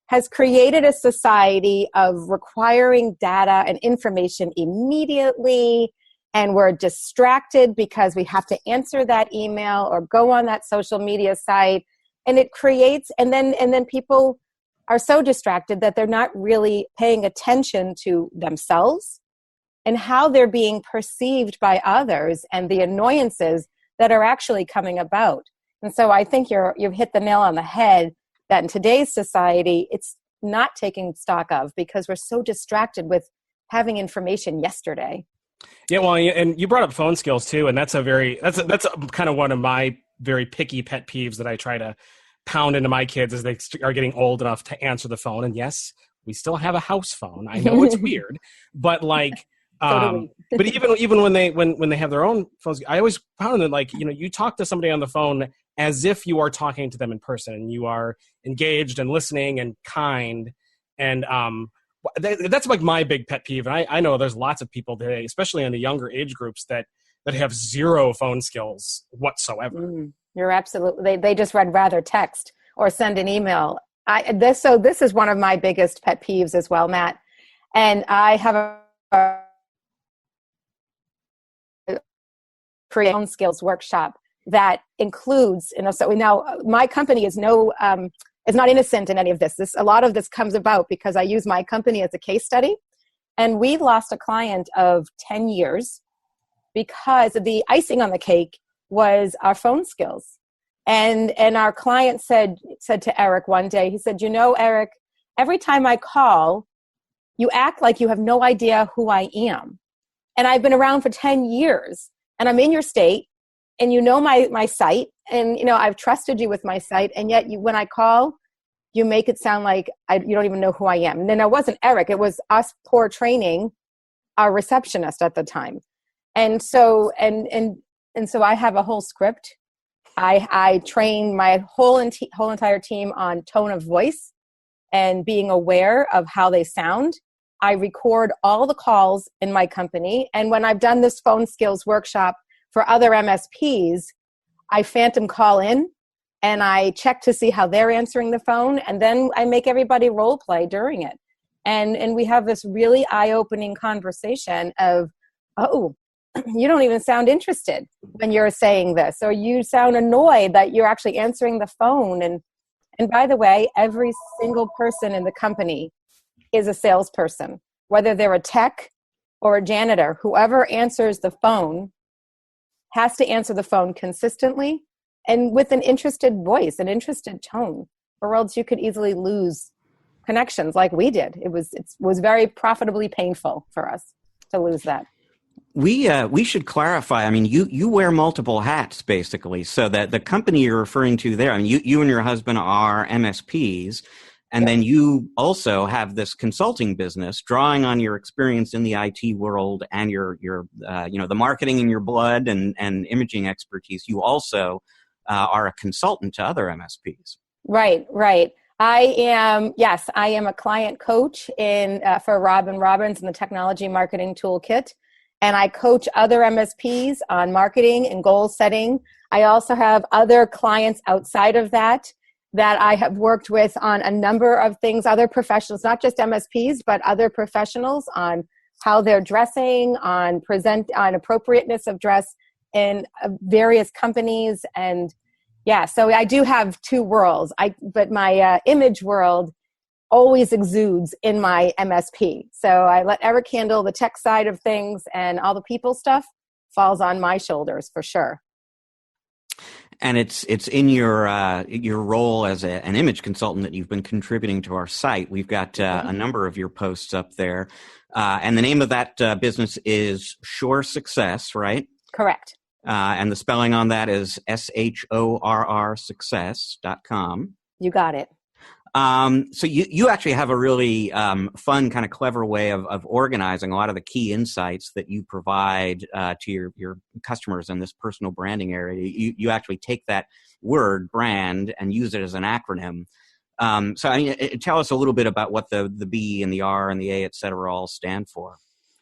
has created a society of requiring data and information immediately. And we're distracted because we have to answer that email or go on that social media site. And it creates, and then people are so distracted that they're not really paying attention to themselves and how they're being perceived by others and the annoyances that are actually coming about. And so I think you've hit the nail on the head that in today's society, it's not taking stock of, because we're so distracted with having information yesterday. Yeah, well, and you brought up phone skills too, and that's kind of one of my very picky pet peeves that I try to pound into my kids as they are getting old enough to answer the phone. And yes, we still have a house phone. I know it's weird, but like, but even when they have their own phones, I always found that, like, you talk to somebody on the phone as if you are talking to them in person, and you are engaged and listening and kind. And that's like my big pet peeve. And I know there's lots of people today, especially in the younger age groups, that have zero phone skills whatsoever. You're absolutely. They just rather text or send an email. This is one of my biggest pet peeves as well, Matt. And I have a create phone skills workshop that includes, so now my company is is not innocent in any of this. A lot of this comes about because I use my company as a case study, and we lost a client of 10 years because the icing on the cake was our phone skills. And our client said to Eric one day, he said, Eric, every time I call, you act like you have no idea who I am. And I've been around for 10 years, and I'm in your state, and my site, and I've trusted you with my site, and yet when I call, you make it sound like you don't even know who I am. And then it wasn't Eric, it was us poor training our receptionist at the time. And so so I have a whole script. I train my whole entire team on tone of voice and being aware of how they sound. I record all the calls in my company, and when I've done this phone skills workshop for other MSPs, I phantom call in and I check to see how they're answering the phone, and then I make everybody role play during it. And we have this really eye-opening conversation of, oh, you don't even sound interested when you're saying this, or you sound annoyed that you're actually answering the phone. And by the way, every single person in the company is a salesperson, whether they're a tech or a janitor. Whoever answers the phone has to answer the phone consistently and with an interested voice, an interested tone, or else you could easily lose connections like we did. It was very profitably painful for us to lose that. We should clarify. I mean, you wear multiple hats basically, so that the company you're referring to there. I mean, you and your husband are MSPs, and then you also have this consulting business, drawing on your experience in the IT world and your the marketing in your blood and imaging expertise. You also are a consultant to other MSPs. Right. I am a client coach for Robin Robbins in the Technology Marketing Toolkit. And I coach other MSPs on marketing and goal setting. I also have other clients outside of that I have worked with on a number of things, other professionals, not just MSPs, but other professionals on how they're dressing, on appropriateness of dress in various companies. And so I do have two worlds. But my image world always exudes in my MSP. So I let Eric handle the tech side of things, and all the people stuff falls on my shoulders for sure. And it's in your role as an image consultant that you've been contributing to our site. We've got a number of your posts up there. And the name of that business is Shorr Success, right? Correct. And the spelling on that is SHORR success.com. You got it. So you actually have a really fun, kind of clever way of organizing a lot of the key insights that you provide to your customers in this personal branding area. You actually take that word brand and use it as an acronym. So I mean, tell us a little bit about what the B and the R and the A, et cetera, all stand for.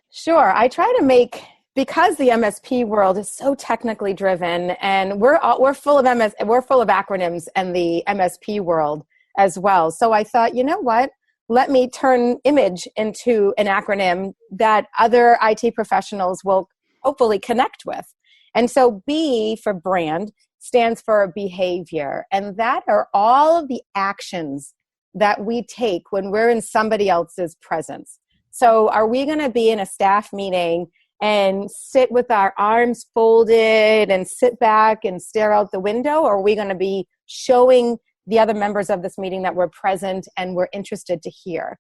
Sure. I try to make, because the MSP world is so technically driven, and we're full of acronyms in the MSP world as well. So I thought, you know what? Let me turn image into an acronym that other IT professionals will hopefully connect with. And so B for brand stands for behavior. And that are all of the actions that we take when we're in somebody else's presence. So are we going to be in a staff meeting and sit with our arms folded and sit back and stare out the window? Or are we going to be showing the other members of this meeting that we're present and we're interested to hear?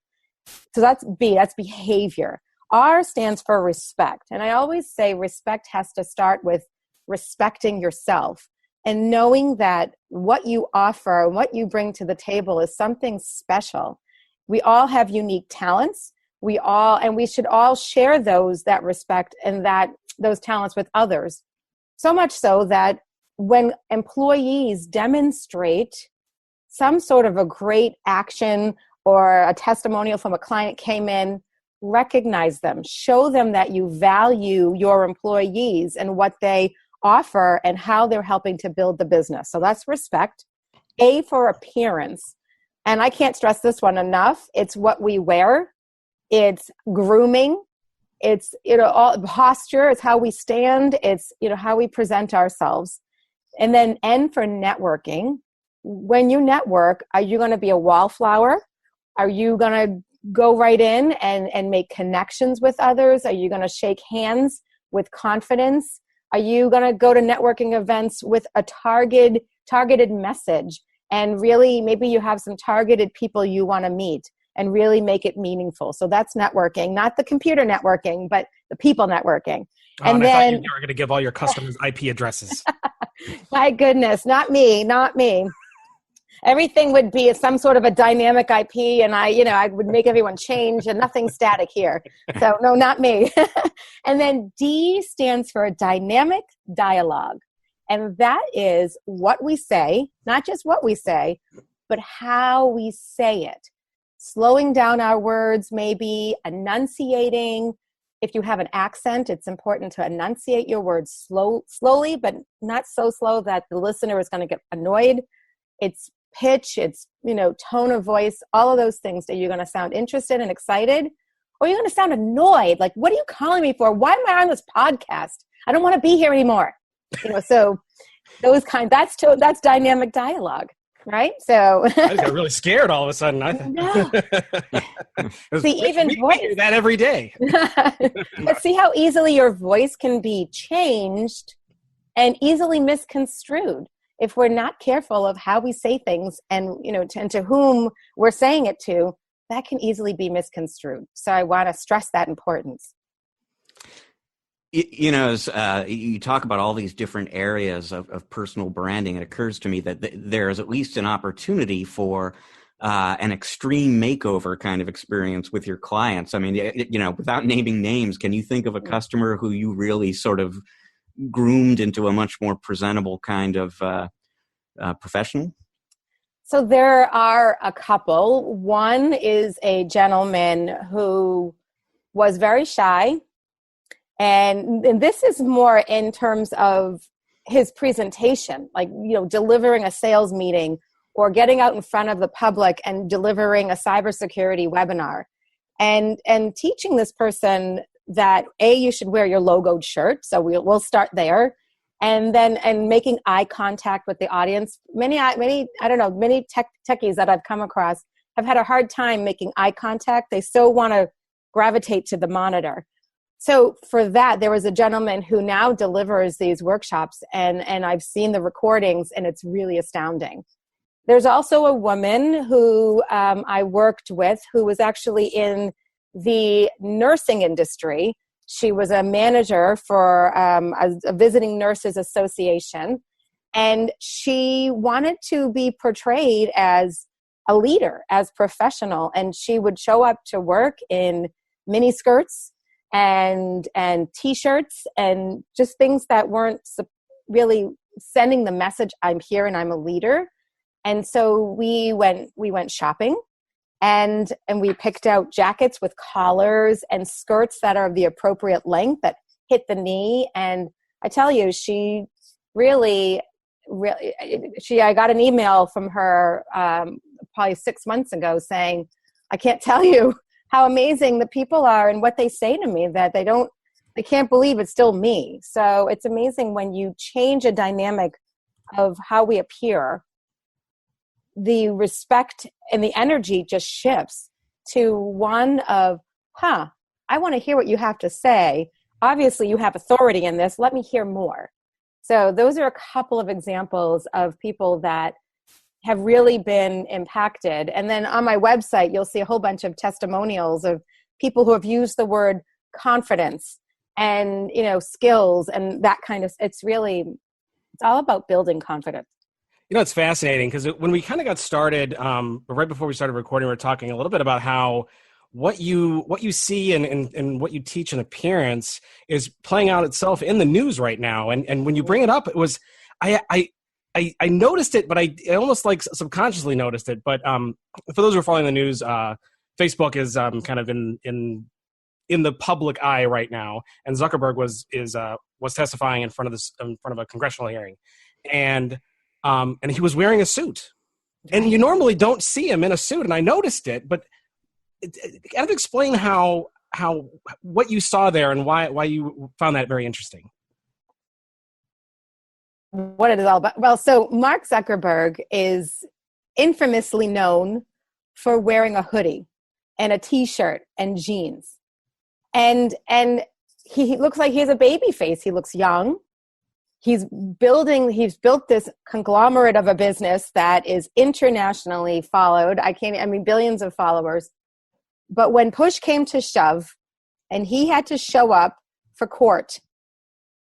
So that's B, that's behavior. R stands for respect. And I always say respect has to start with respecting yourself and knowing that what you offer, what you bring to the table is something special. We all have unique talents. We should all share that respect and those talents with others. So much so that when employees demonstrate some sort of a great action or a testimonial from a client came in, recognize them, show them that you value your employees and what they offer and how they're helping to build the business. So that's respect. A for appearance. And I can't stress this one enough. It's what we wear. It's grooming. It's, all posture. It's how we stand. It's, how we present ourselves. And then N for networking. When you network, are you going to be a wallflower? Are you going to go right in and make connections with others? Are you going to shake hands with confidence? Are you going to go to networking events with a targeted message? And really, maybe you have some targeted people you want to meet and really make it meaningful. So that's networking, not the computer networking, but the people networking. And then I thought you were going to give all your customers IP addresses. My goodness, not me. Everything would be some sort of a dynamic IP, and I would make everyone change, and nothing static here. So no, not me. And then D stands for dynamic dialogue. And that is what we say, not just what we say, but how we say it. Slowing down our words, maybe enunciating. If you have an accent, it's important to enunciate your words slowly, but not so slow that the listener is going to get annoyed. It's pitch, it's, tone of voice, all of those things that you're going to sound interested and excited, or you're going to sound annoyed. Like, what are you calling me for? Why am I on this podcast? I don't want to be here anymore. So those that's dynamic dialogue, right? So I just got really scared all of a sudden. No. See, even voice. We do that every day. But see how easily your voice can be changed and easily misconstrued if we're not careful of how we say things and, to whom we're saying it to. That can easily be misconstrued. So I want to stress that importance. You talk about all these different areas of personal branding. It occurs to me that there is at least an opportunity for an extreme makeover kind of experience with your clients. I mean, without naming names, can you think of a customer who you really sort of groomed into a much more presentable kind of professional? So there are a couple. One is a gentleman who was very shy. And this is more in terms of his presentation, like, delivering a sales meeting or getting out in front of the public and delivering a cybersecurity webinar and teaching this person that you should wear your logoed shirt. So we'll start there. And making eye contact with the audience. Many techies that I've come across have had a hard time making eye contact. They still want to gravitate to the monitor. So for that, there was a gentleman who now delivers these workshops, and I've seen the recordings, and it's really astounding. There's also a woman who I worked with who was actually in the nursing industry. She was a manager for a visiting nurses association, and she wanted to be portrayed as a leader, as professional, and she would show up to work in mini skirts and t-shirts and just things that weren't really sending the message, I'm here and I'm a leader. And so we went shopping and we picked out jackets with collars and skirts that are of the appropriate length that hit the knee. And I tell you, she really, I got an email from her probably 6 months ago saying, I can't tell you how amazing the people are and what they say to me, that they can't believe it's still me. So it's amazing when you change a dynamic of how we appear, the respect and the energy just shifts to one of, I want to hear what you have to say. Obviously you have authority in this. Let me hear more. So those are a couple of examples of people that have really been impacted. And then on my website, you'll see a whole bunch of testimonials of people who have used the word confidence and, skills and that kind of, it's all about building confidence. It's fascinating because when we kind of got started, right before we started recording, we were talking a little bit about how what you see and what you teach in appearance is playing out itself in the news right now. And when you bring it up, it was, I noticed it, but I almost like subconsciously noticed it. But for those who are following the news, Facebook is kind of in the public eye right now, and Zuckerberg was testifying in front of a congressional hearing, and he was wearing a suit, and you normally don't see him in a suit, and I noticed it. But kind of explain how what you saw there and why you found that very interesting. What it is all about. Well, so Mark Zuckerberg is infamously known for wearing a hoodie and a t-shirt and jeans. And he looks like he has a baby face. He looks young. He's built this conglomerate of a business that is internationally followed. Billions of followers. But when push came to shove and he had to show up for court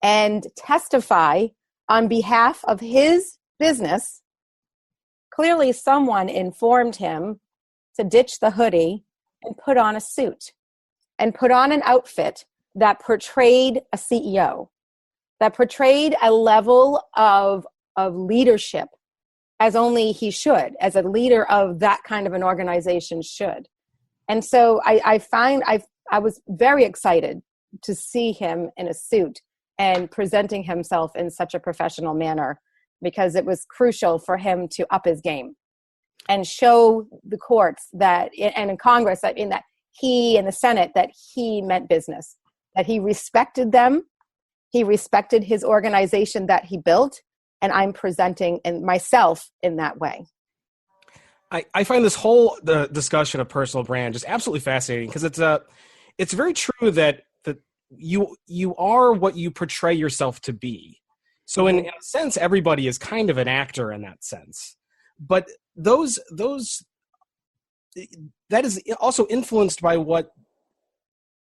and testify on behalf of his business, clearly someone informed him to ditch the hoodie and put on a suit and put on an outfit that portrayed a CEO, that portrayed a level of leadership as only he should, as a leader of that kind of an organization should. And so I was very excited to see him in a suit and presenting himself in such a professional manner, because it was crucial for him to up his game and show the courts and in Congress, that he and the Senate, that he meant business, that he respected them. He respected his organization that he built, and I'm presenting myself in that way. I find this whole the discussion of personal brand just absolutely fascinating, because it's very true that you are what you portray yourself to be. So in a sense, everybody is kind of an actor in that sense. But that is also influenced by what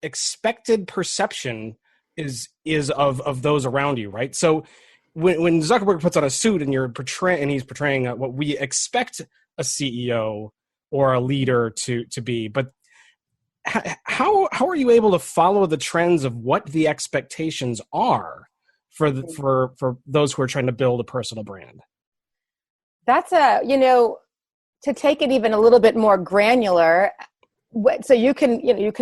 expected perception is of those around you, right? So when Zuckerberg puts on a suit and he's portraying what we expect a CEO or a leader to be, but how are you able to follow the trends of what the expectations are for those who are trying to build a personal brand? That's to take it even a little bit more granular. So you can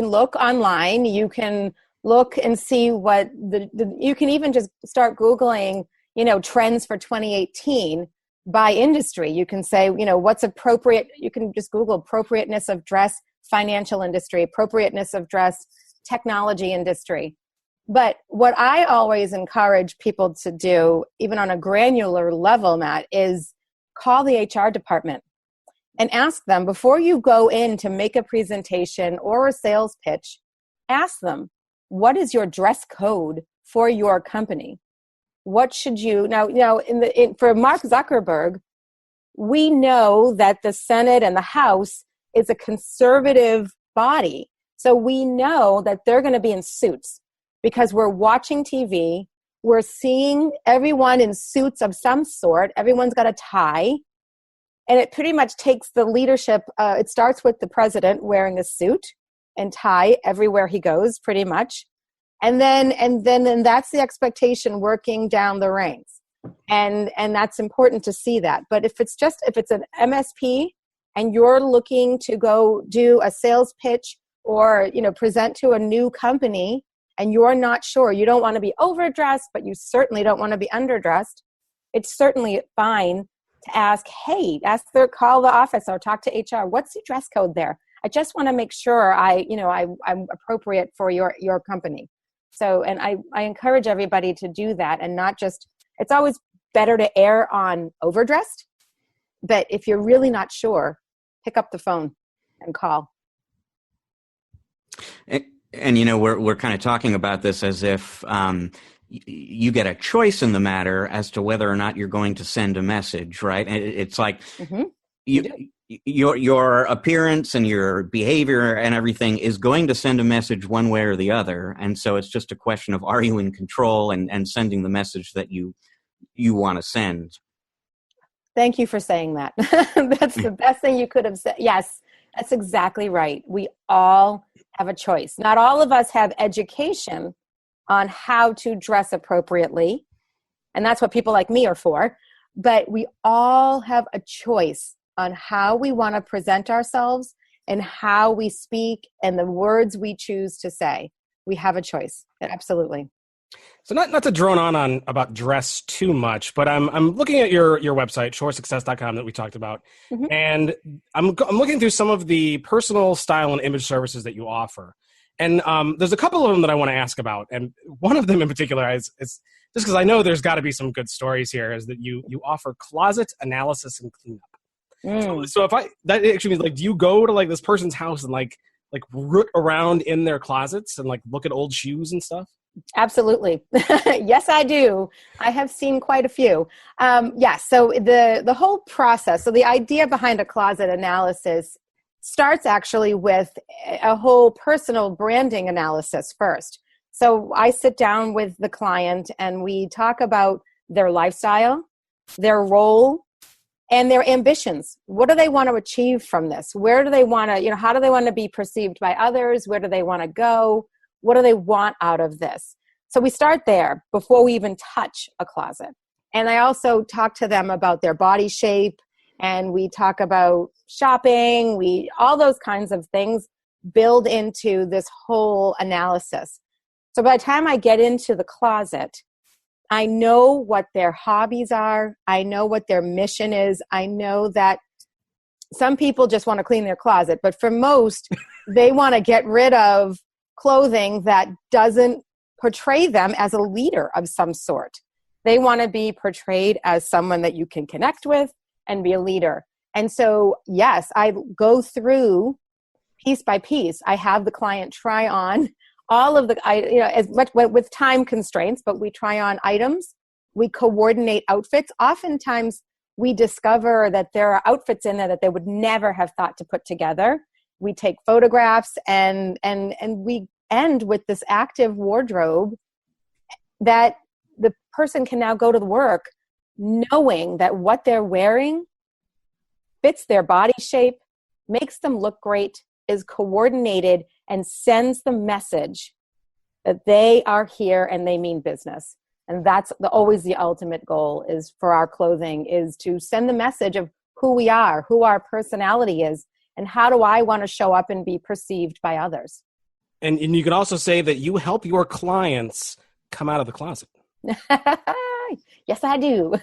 look online, you can look and see what you can even just start Googling, trends for 2018 by industry. You can say, what's appropriate. You can just Google appropriateness of dress, financial industry, appropriateness of dress, technology industry. But what I always encourage people to do, even on a granular level, Matt, is call the HR department and ask them, before you go in to make a presentation or a sales pitch, ask them, what is your dress code for your company? What should you, for Mark Zuckerberg, we know that the Senate and the House is a conservative body. So we know that they're going to be in suits because we're watching TV. We're seeing everyone in suits of some sort. Everyone's got a tie. And it pretty much takes the leadership. It starts with the president wearing a suit and tie everywhere he goes, pretty much. And then that's the expectation working down the ranks. And that's important to see that. But if it's an MSP and you're looking to go do a sales pitch or, present to a new company and you're not sure, you don't want to be overdressed, but you certainly don't want to be underdressed, it's certainly fine to ask, call the office or talk to HR. What's the dress code there? I just want to make sure I'm appropriate for your company. So, and I encourage everybody to do that and not just, it's always better to err on overdressed, but if you're really not sure, pick up the phone and call. And we're kind of talking about this as if you get a choice in the matter as to whether or not you're going to send a message, right? It's like your appearance and your behavior and everything is going to send a message one way or the other. And so it's just a question of, are you in control and sending the message that you want to send? Thank you for saying that. That's the best thing you could have said. Yes, that's exactly right. We all have a choice. Not all of us have education on how to dress appropriately. And that's what people like me are for. But we all have a choice on how we want to present ourselves and how we speak and the words we choose to say. We have a choice. Absolutely. So not to drone on about dress too much, but I'm looking at your website, shorrsuccess.com, that we talked about, and I'm looking through some of the personal style and image services that you offer. And there's a couple of them that I want to ask about. And one of them in particular is just because I know there's got to be some good stories here, is that you offer closet analysis and cleanup. So that actually means, like, do you go to like this person's house and like root around in their closets and like look at old shoes and stuff? Absolutely. Yes, I do. I have seen quite a few. Yes. So the whole process, so the idea behind a closet analysis starts actually with a whole personal branding analysis first. So I sit down with the client and we talk about their lifestyle, their role, and their ambitions. What do they want to achieve from this? Where do they want to, how do they want to be perceived by others? Where do they want to go? What do they want out of this? So we start there before we even touch a closet. And I also talk to them about their body shape, and we talk about shopping, all those kinds of things build into this whole analysis. So by the time I get into the closet, I know what their hobbies are. I know what their mission is. I know that some people just want to clean their closet, but for most, they want to get rid of clothing that doesn't portray them as a leader of some sort. They want to be portrayed as someone that you can connect with and be a leader. And so, yes, I go through piece by piece. I have the client try on all of the, as much with time constraints, but we try on items. We coordinate outfits. Oftentimes, we discover that there are outfits in there that they would never have thought to put together. We take photographs and we end with this active wardrobe that the person can now go to the work knowing that what they're wearing fits their body shape, makes them look great, is coordinated, and sends the message that they are here and they mean business. And that's always the ultimate goal is for our clothing, is to send the message of who we are, who our personality is, and how do I want to show up and be perceived by others. And you can also say that you help your clients come out of the closet. Yes, I do.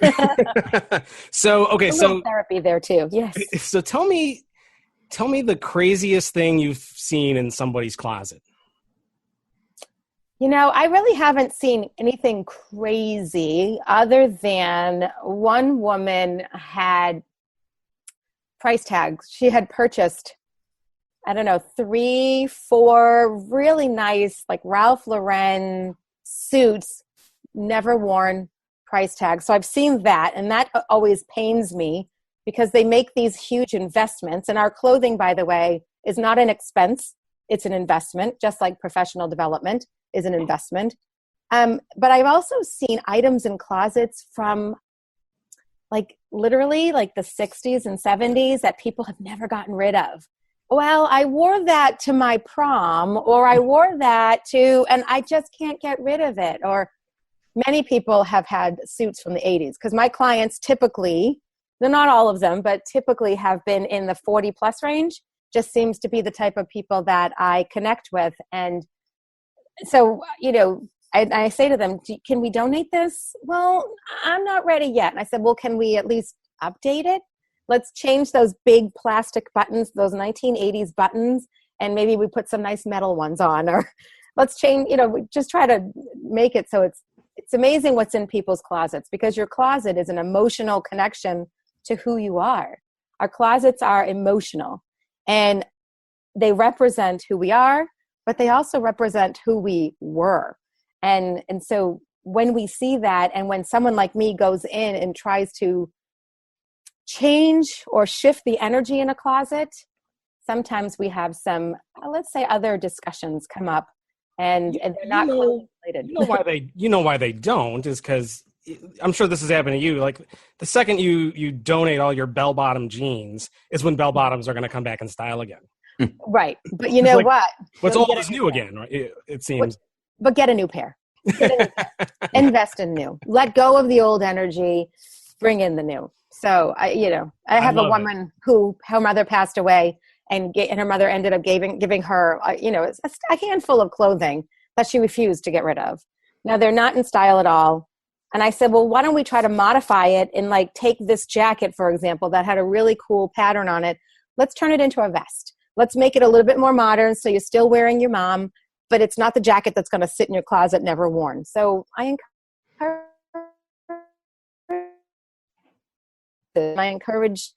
So, okay, a little therapy there too. Yes. So tell me the craziest thing you've seen in somebody's closet. You know, I really haven't seen anything crazy other than one woman had price tags. She had purchased, I don't know, 3, 4 really nice, like Ralph Lauren suits, never worn, price tags. So I've seen that, and that always pains me because they make these huge investments. And our clothing, by the way, is not an expense. It's an investment, just like professional development is an investment. But I've also seen items in closets from like literally like the 60s and 70s that people have never gotten rid of. Well, I wore that to my prom, or I wore that to, and I just can't get rid of it. Or many people have had suits from the 80s because my clients typically, they're not all of them, but typically have been in the 40 plus range. Just seems to be the type of people that I connect with. And so, you know, I say to them, can we donate this? Well, I'm not ready yet. And I said, well, can we at least update it? Let's change those big plastic buttons, those 1980s buttons, and maybe we put some nice metal ones on. Or let's change, you know, just try to make it so it's amazing what's in people's closets, because your closet is an emotional connection to who you are. Our closets are emotional, and they represent who we are, but they also represent who we were. And so when we see that, and when someone like me goes in and tries to change or shift the energy in a closet, sometimes we have some, let's say, other discussions come up, and they're not related. You know why they don't is because I'm sure this has happened to you. Like the second you donate all your bell-bottom jeans is when bell bottoms are going to come back in style again. Right, but you know what? What's old is new again. Right? It seems. But get a new pair. Invest in new. Let go of the old energy. Bring in the new. So I have a woman who her mother passed away, and her mother ended up giving her a handful of clothing that she refused to get rid of. Now they're not in style at all. And I said, well, why don't we try to modify it and like take this jacket, for example, that had a really cool pattern on it. Let's turn it into a vest. Let's make it a little bit more modern so you're still wearing your mom, but it's not the jacket that's going to sit in your closet never worn. So I encourage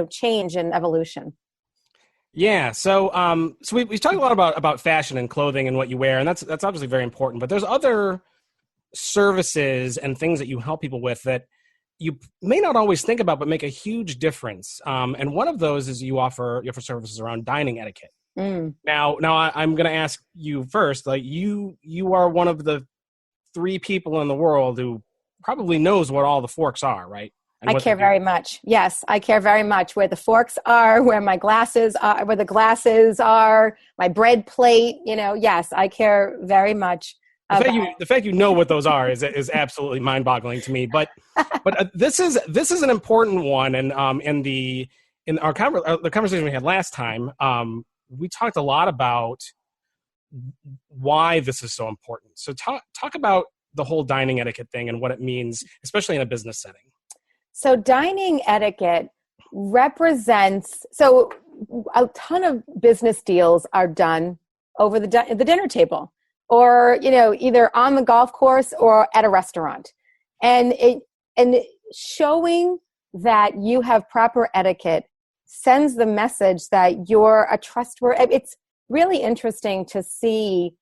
change and evolution. Yeah. So we talked a lot about fashion and clothing and what you wear, and that's obviously very important. But there's other services and things that you help people with that you may not always think about, but make a huge difference. And one of those is you offer services around dining etiquette. Now I'm going to ask you first. Like you are one of the 3 people in the world who probably knows what all the forks are, right? I care very much. Yes, I care very much where the forks are, where my glasses are, where the glasses are, my bread plate. Yes, I care very much. The fact you know what those are is absolutely mind-boggling to me. But this is an important one, and the conversation we had last time, we talked a lot about why this is so important. So talk about the whole dining etiquette thing and what it means, especially in a business setting. So dining etiquette represents, so a ton of business deals are done over the dinner table, or, either on the golf course or at a restaurant. And showing that you have proper etiquette sends the message that you're a trustworthy. It's really interesting to see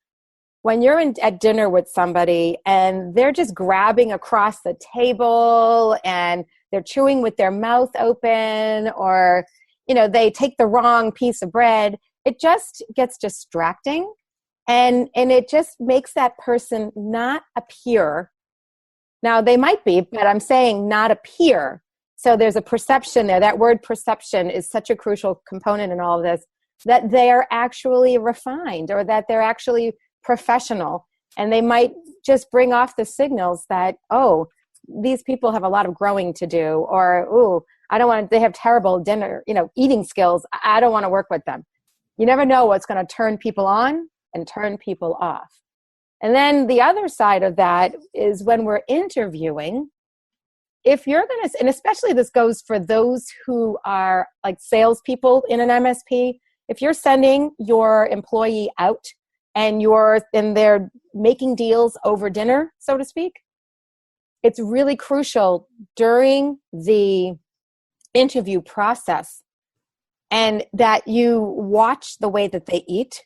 when you're at dinner with somebody and they're just grabbing across the table and they're chewing with their mouth open, or, they take the wrong piece of bread. It just gets distracting. And it just makes that person not appear. Now they might be, but I'm saying not appear. So there's a perception there. That word perception is such a crucial component in all of this, that they're actually refined or that they're actually professional. And they might just bring off the signals that, oh, these people have a lot of growing to do, or, oh, they have terrible eating skills. I don't want to work with them. You never know what's going to turn people on and turn people off. And then the other side of that is when we're interviewing, if you're going to, and especially this goes for those who are like salespeople in an MSP, if you're sending your employee out and they're making deals over dinner, so to speak, it's really crucial during the interview process and that you watch the way that they eat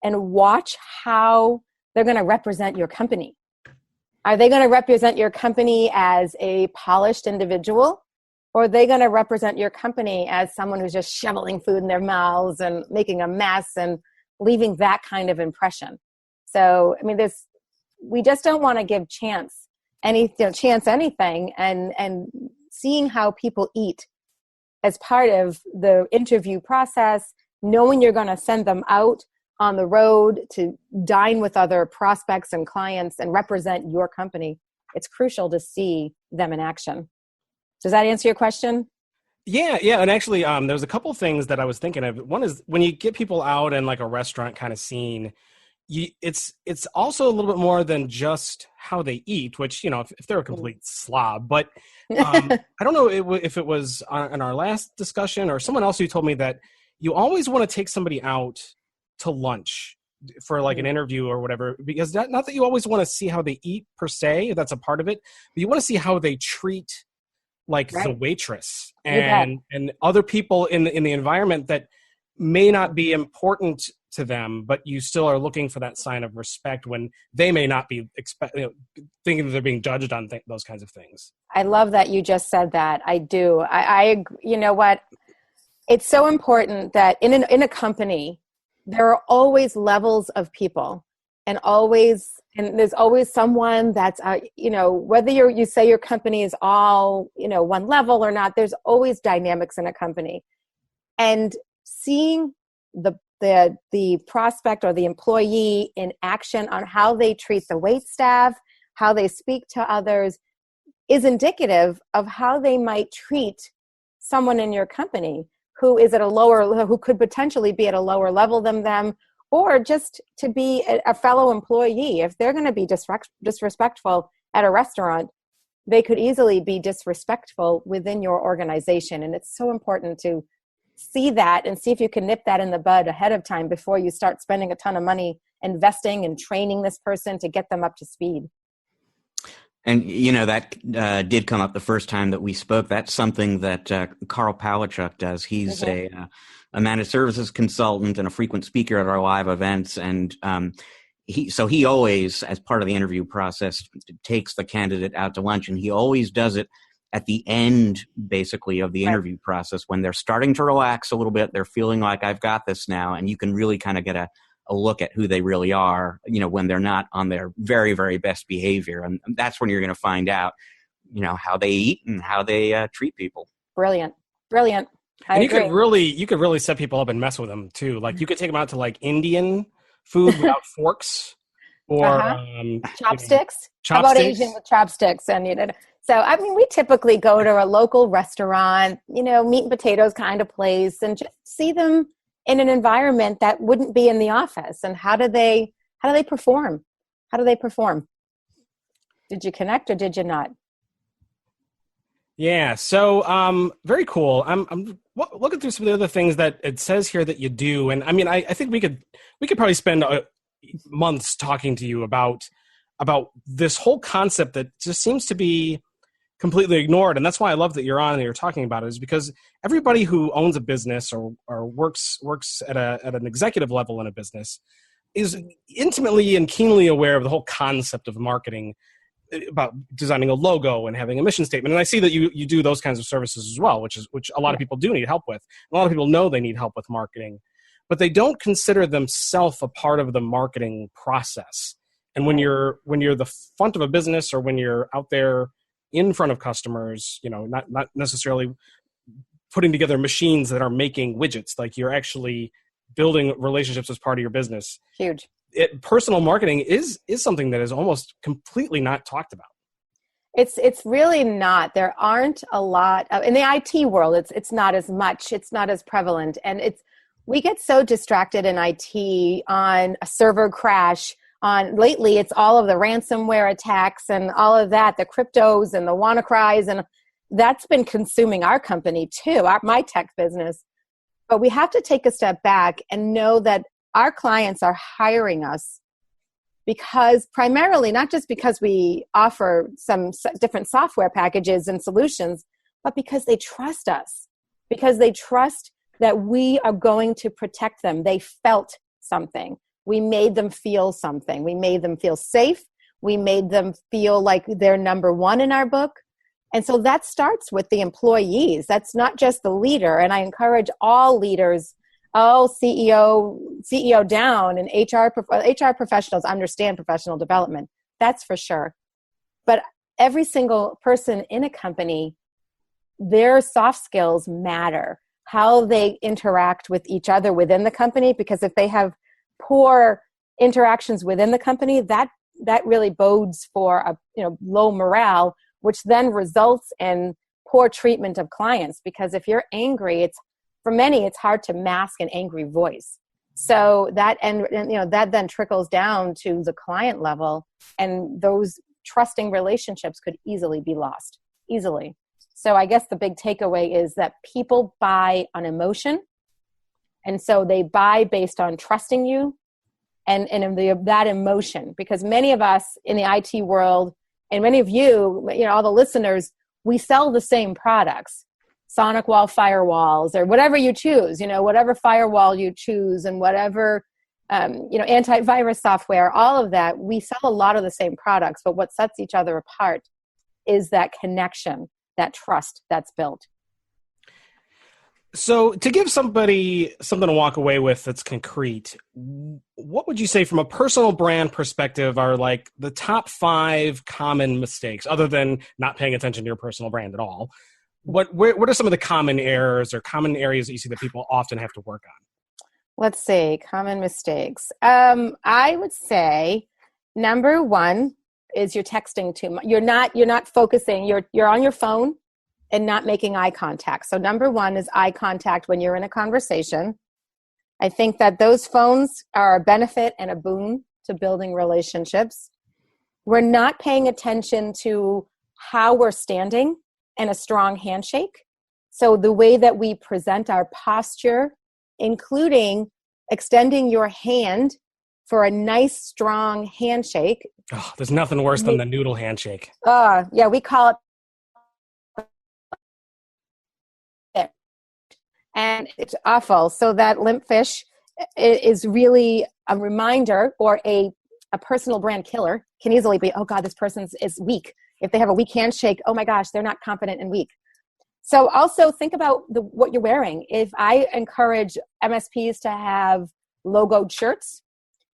and watch how they're going to represent your company. Are they going to represent your company as a polished individual, or are they going to represent your company as someone who's just shoveling food in their mouths and making a mess and leaving that kind of impression? So, I mean, we just don't want to give chance anything, and seeing how people eat as part of the interview process, knowing you're going to send them out on the road to dine with other prospects and clients and represent your company. It's crucial to see them in action. Does that answer your question? Yeah. And actually, there's a couple things that I was thinking of. One is when you get people out in like a restaurant kind of scene, it's also a little bit more than just how they eat, which, if they're a complete slob, but I don't know if it was in our last discussion or someone else who told me that you always want to take somebody out to lunch for like an interview or whatever, because not that you always want to see how they eat per se, that's a part of it, but you want to see how they treat like the waitress and other people in the environment that may not be important to them, but you still are looking for that sign of respect when they may not be thinking that they're being judged on those kinds of things. I love that you just said that. I do. I you know what? It's so important that in a company, there are always levels of people, and there's always someone that's, whether you say your company is all, one level or not, there's always dynamics in a company. And seeing the prospect or the employee in action on how they treat the wait staff, how they speak to others, is indicative of how they might treat someone in your company who could potentially be at a lower level than them, or just to be a fellow employee. If they're going to be disrespectful at a restaurant, they could easily be disrespectful within your organization. And it's so important to see that and see if you can nip that in the bud ahead of time before you start spending a ton of money investing and training this person to get them up to speed. And, that did come up the first time that we spoke. That's something that Carl Palachuk does. He's a managed services consultant and a frequent speaker at our live events. And he always, as part of the interview process, takes the candidate out to lunch. And he always does it at the end, basically, of the interview process, when they're starting to relax a little bit. They're feeling like, I've got this now. And you can really kind of get a look at who they really are, when they're not on their very, very best behavior. And that's when you're going to find out, how they eat and how they treat people. Brilliant. And you could really set people up and mess with them too. Like you could take them out to like Indian food without forks or chopsticks. How about Asian with chopsticks? And so I mean, we typically go to a local restaurant, meat and potatoes kind of place, and just see them in an environment that wouldn't be in the office. And how do they perform? Did you connect or did you not? Yeah. So, very cool. I'm looking through some of the other things that it says here that you do. And I mean, I think we could probably spend months talking to you about this whole concept that just seems to be completely ignored. And that's why I love that you're on and you're talking about it, is because everybody who owns a business or works at an executive level in a business is intimately and keenly aware of the whole concept of marketing, about designing a logo and having a mission statement. And I see that you do those kinds of services as well, which a lot of people do need help with. A lot of people know they need help with marketing. but they don't consider themselves a part of the marketing process. And when you're the front of a business, or when you're out there in front of customers, not necessarily putting together machines that are making widgets, like you're actually building relationships as part of your business. Huge. Personal marketing is something that is almost completely not talked about. It's really not. There aren't a lot of, in the IT world. It's not as much. It's not as prevalent, and we get so distracted in IT on a server crash. Lately, it's all of the ransomware attacks and all of that, the cryptos and the WannaCries, and that's been consuming our company too, my tech business. But we have to take a step back and know that our clients are hiring us because primarily, not just because we offer some different software packages and solutions, but because they trust us, because they trust that we are going to protect them. They felt something. We made them feel something. We made them feel safe. We made them feel like they're number one in our book. And so that starts with the employees. That's not just the leader. And I encourage all leaders, all CEO down, and HR professionals understand professional development. That's for sure. But every single person in a company, their soft skills matter. How they interact with each other within the company, because if they have poor interactions within the company, that really bodes for a low morale, which then results in poor treatment of clients. Because if you're angry, for many it's hard to mask an angry voice. So that that then trickles down to the client level, and those trusting relationships could easily be lost. Easily. So I guess the big takeaway is that people buy on emotion. And so they buy based on trusting you and that emotion. Because many of us in the IT world, and many of you, all the listeners, we sell the same products. SonicWall firewalls, or whatever you choose, whatever firewall you choose, and whatever, antivirus software, all of that. We sell a lot of the same products, but what sets each other apart is that connection, that trust that's built. So to give somebody something to walk away with that's concrete, what would you say from a personal brand perspective are like the top 5 common mistakes, other than not paying attention to your personal brand at all? What are some of the common errors or common areas that you see that people often have to work on? Let's see, common mistakes. I would say number 1 is you're texting too much. You're not focusing. You're on your phone and not making eye contact. So number 1 is eye contact when you're in a conversation. I think that those phones are a benefit and a boon to building relationships. We're not paying attention to how we're standing and a strong handshake. So the way that we present our posture, including extending your hand for a nice, strong handshake. Oh, there's nothing worse than the noodle handshake. Yeah, we call it. And it's awful. So that limp fish is really a reminder, or a personal brand killer can easily be, oh God, this person is weak. If they have a weak handshake, oh my gosh, they're not confident and weak. So also think about what you're wearing. If I encourage MSPs to have logoed shirts,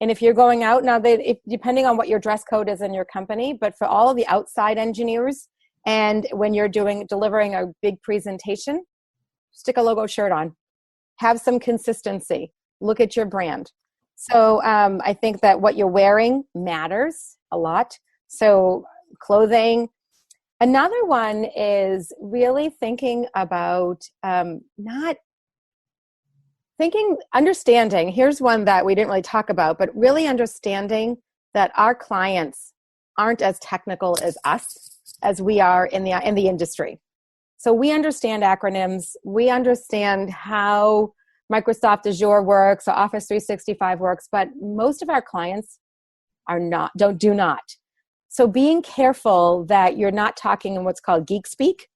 and if you're going out now, depending on what your dress code is in your company, but for all of the outside engineers, and when you're delivering a big presentation, stick a logo shirt on. Have some consistency. Look at your brand. So I think that what you're wearing matters a lot. So clothing. Another one is really thinking about understanding. Here's one that we didn't really talk about, but really understanding that our clients aren't as technical as us as we are in the industry. So we understand acronyms. We understand how Microsoft Azure works, or Office 365 works, but most of our clients do not. So being careful that you're not talking in what's called geek speak.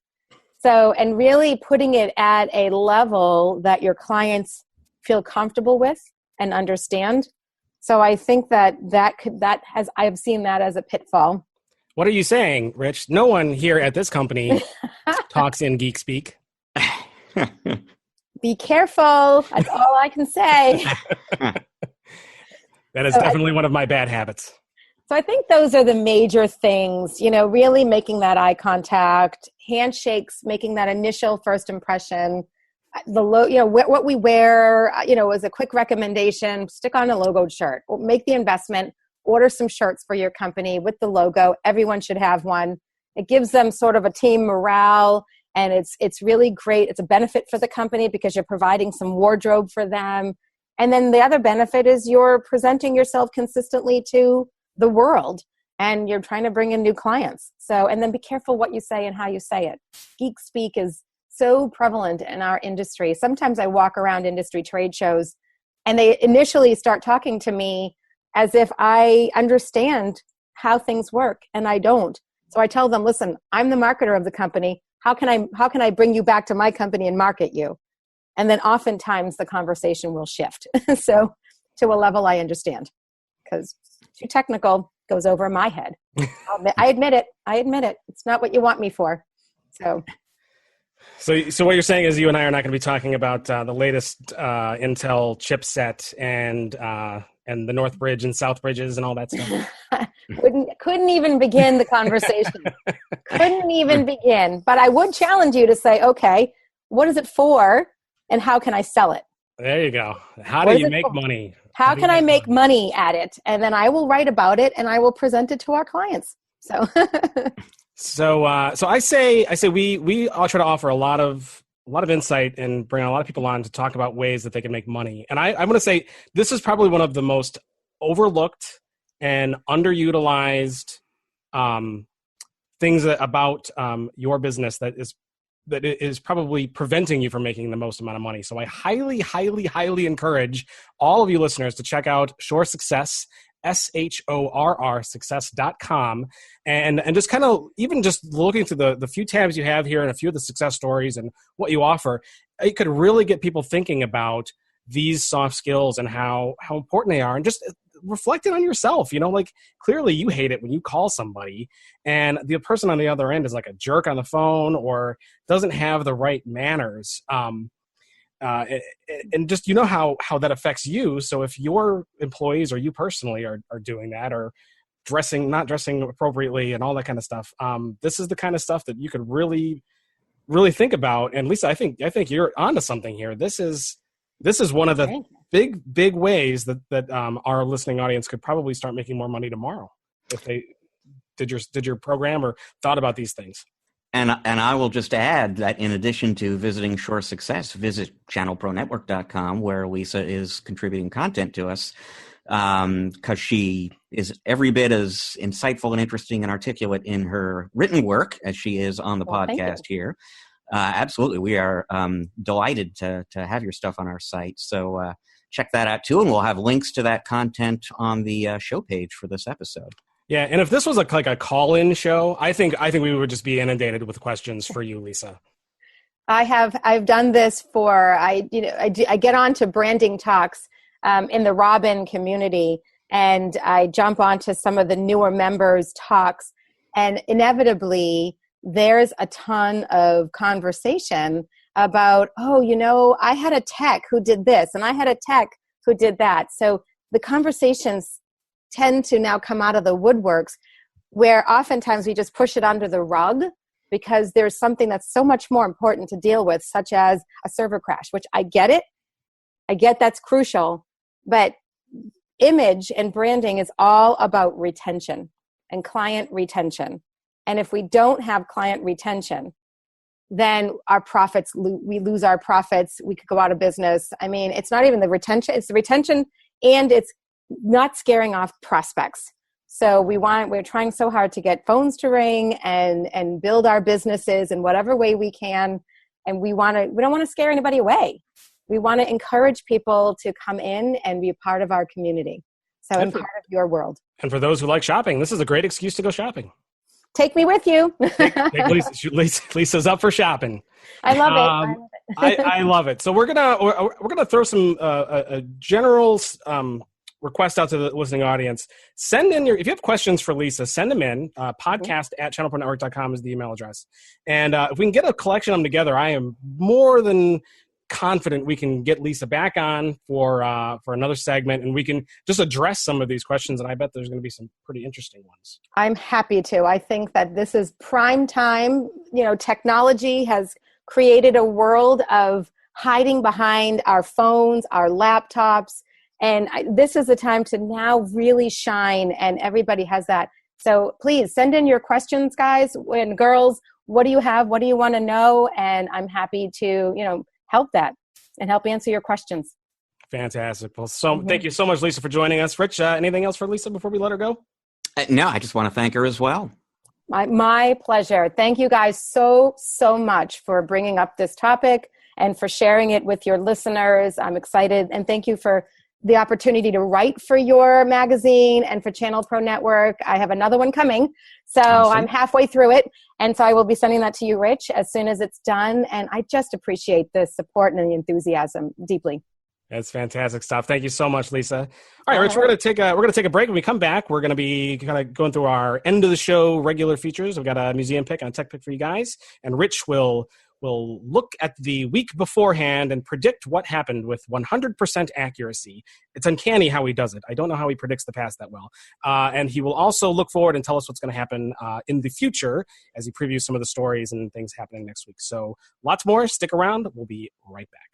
So, and really putting it at a level that your clients feel comfortable with and understand. So I think I have seen that as a pitfall. What are you saying, Rich? No one here at this company talks in geek speak. Be careful. That's all I can say. That is definitely one of my bad habits. So I think those are the major things, really making that eye contact, handshakes, making that initial first impression, what we wear, as a quick recommendation, stick on a logoed shirt, make the investment, order some shirts for your company with the logo. Everyone should have one. It gives them sort of a team morale, and it's really great. It's a benefit for the company because you're providing some wardrobe for them. And then the other benefit is you're presenting yourself consistently to the world, and you're trying to bring in new clients. So, and then be careful what you say and how you say it. Geek speak is so prevalent in our industry. Sometimes I walk around industry trade shows and they initially start talking to me as if I understand how things work, and I don't. So I tell them, listen, I'm the marketer of the company. How can I bring you back to my company and market you? And then oftentimes the conversation will shift. So to a level I understand, because too technical goes over my head. I admit it. It's not what you want me for. So what you're saying is you and I are not going to be talking about the latest Intel chipset and the North Bridge and South Bridges and all that stuff. Couldn't even begin the conversation. Couldn't even begin. But I would challenge you to say, okay, what is it for, and how can I sell it? There you go. How do you make money? How can I make money at it? And then I will write about it and I will present it to our clients. So I say we all try to offer a lot of insight and bring a lot of people on to talk about ways that they can make money. And I'm going to say this is probably one of the most overlooked and underutilized things about your business that is probably preventing you from making the most amount of money. So I highly, highly, highly encourage all of you listeners to check out Shorr Success, SHORR success.com, and just kind of even just looking through the few tabs you have here and a few of the success stories and what you offer, it could really get people thinking about these soft skills and how important they are, and just reflecting on yourself. Clearly you hate it when you call somebody and the person on the other end is like a jerk on the phone or doesn't have the right manners. And just how that affects you. So if your employees or you personally are doing that, or not dressing appropriately and all that kind of stuff, this is the kind of stuff that you could really, really think about. And Lisa, I think you're onto something here. This is one of the big ways that our listening audience could probably start making more money tomorrow if they did your program or thought about these things. And I will just add that in addition to visiting Shorr Success, visit ChannelProNetwork.com, where Lisa is contributing content to us, because she is every bit as insightful and interesting and articulate in her written work as she is on the podcast here. Absolutely. We are delighted to have your stuff on our site. So check that out too. And we'll have links to that content on the show page for this episode. Yeah, and if this was like a call-in show, I think we would just be inundated with questions for you, Lisa. I've done this I get on to branding talks in the Robin community, and I jump onto some of the newer members' talks, and inevitably there's a ton of conversation about, I had a tech who did this, and I had a tech who did that. So the conversations tend to now come out of the woodworks, where oftentimes we just push it under the rug because there's something that's so much more important to deal with, such as a server crash, which I get that's crucial, but image and branding is all about retention and client retention. And if we don't have client retention, then our profits, we lose our profits. We could go out of business. I mean, it's not even the retention, it's the retention, and it's not scaring off prospects. So we're trying so hard to get phones to ring and build our businesses in whatever way we can. And we don't want to scare anybody away. We want to encourage people to come in and be a part of our community. So I'm part of your world. And for those who like shopping, this is a great excuse to go shopping. Take me with you. Take Lisa's up for shopping. I love it. I love it. So we're gonna throw some a general request out to the listening audience. Send in if you have questions for Lisa, send them in. Podcast@channelpronetwork.com is the email address. And if we can get a collection of them together, I am more than confident we can get Lisa back on for another segment, and we can just address some of these questions. And I bet there's going to be some pretty interesting ones. I'm happy to. I think that this is prime time. Technology has created a world of hiding behind our phones, our laptops, and this is the time to now really shine, and everybody has that. So please send in your questions, guys and girls. What do you have? What do you want to know? And I'm happy to, help that and help answer your questions. Fantastic. Well, thank you so much, Lisa, for joining us. Rich, anything else for Lisa before we let her go? No, I just want to thank her as well. My pleasure. Thank you guys so much for bringing up this topic and for sharing it with your listeners. I'm excited. And thank you for the opportunity to write for your magazine and for ChannelPro Network. I have another one coming. So awesome. I'm halfway through it. And so I will be sending that to you, Rich, as soon as it's done. And I just appreciate the support and the enthusiasm deeply. That's fantastic stuff. Thank you so much, Lisa. All right, Rich, we're going to take a break. When we come back, we're going to be kind of going through our end of the show regular features. We've got a museum pick and a tech pick for you guys. And Rich will look at the week beforehand and predict what happened with 100% accuracy. It's uncanny how he does it. I don't know how he predicts the past that well. And he will also look forward and tell us what's going to happen in the future as he previews some of the stories and things happening next week. So lots more. Stick around. We'll be right back.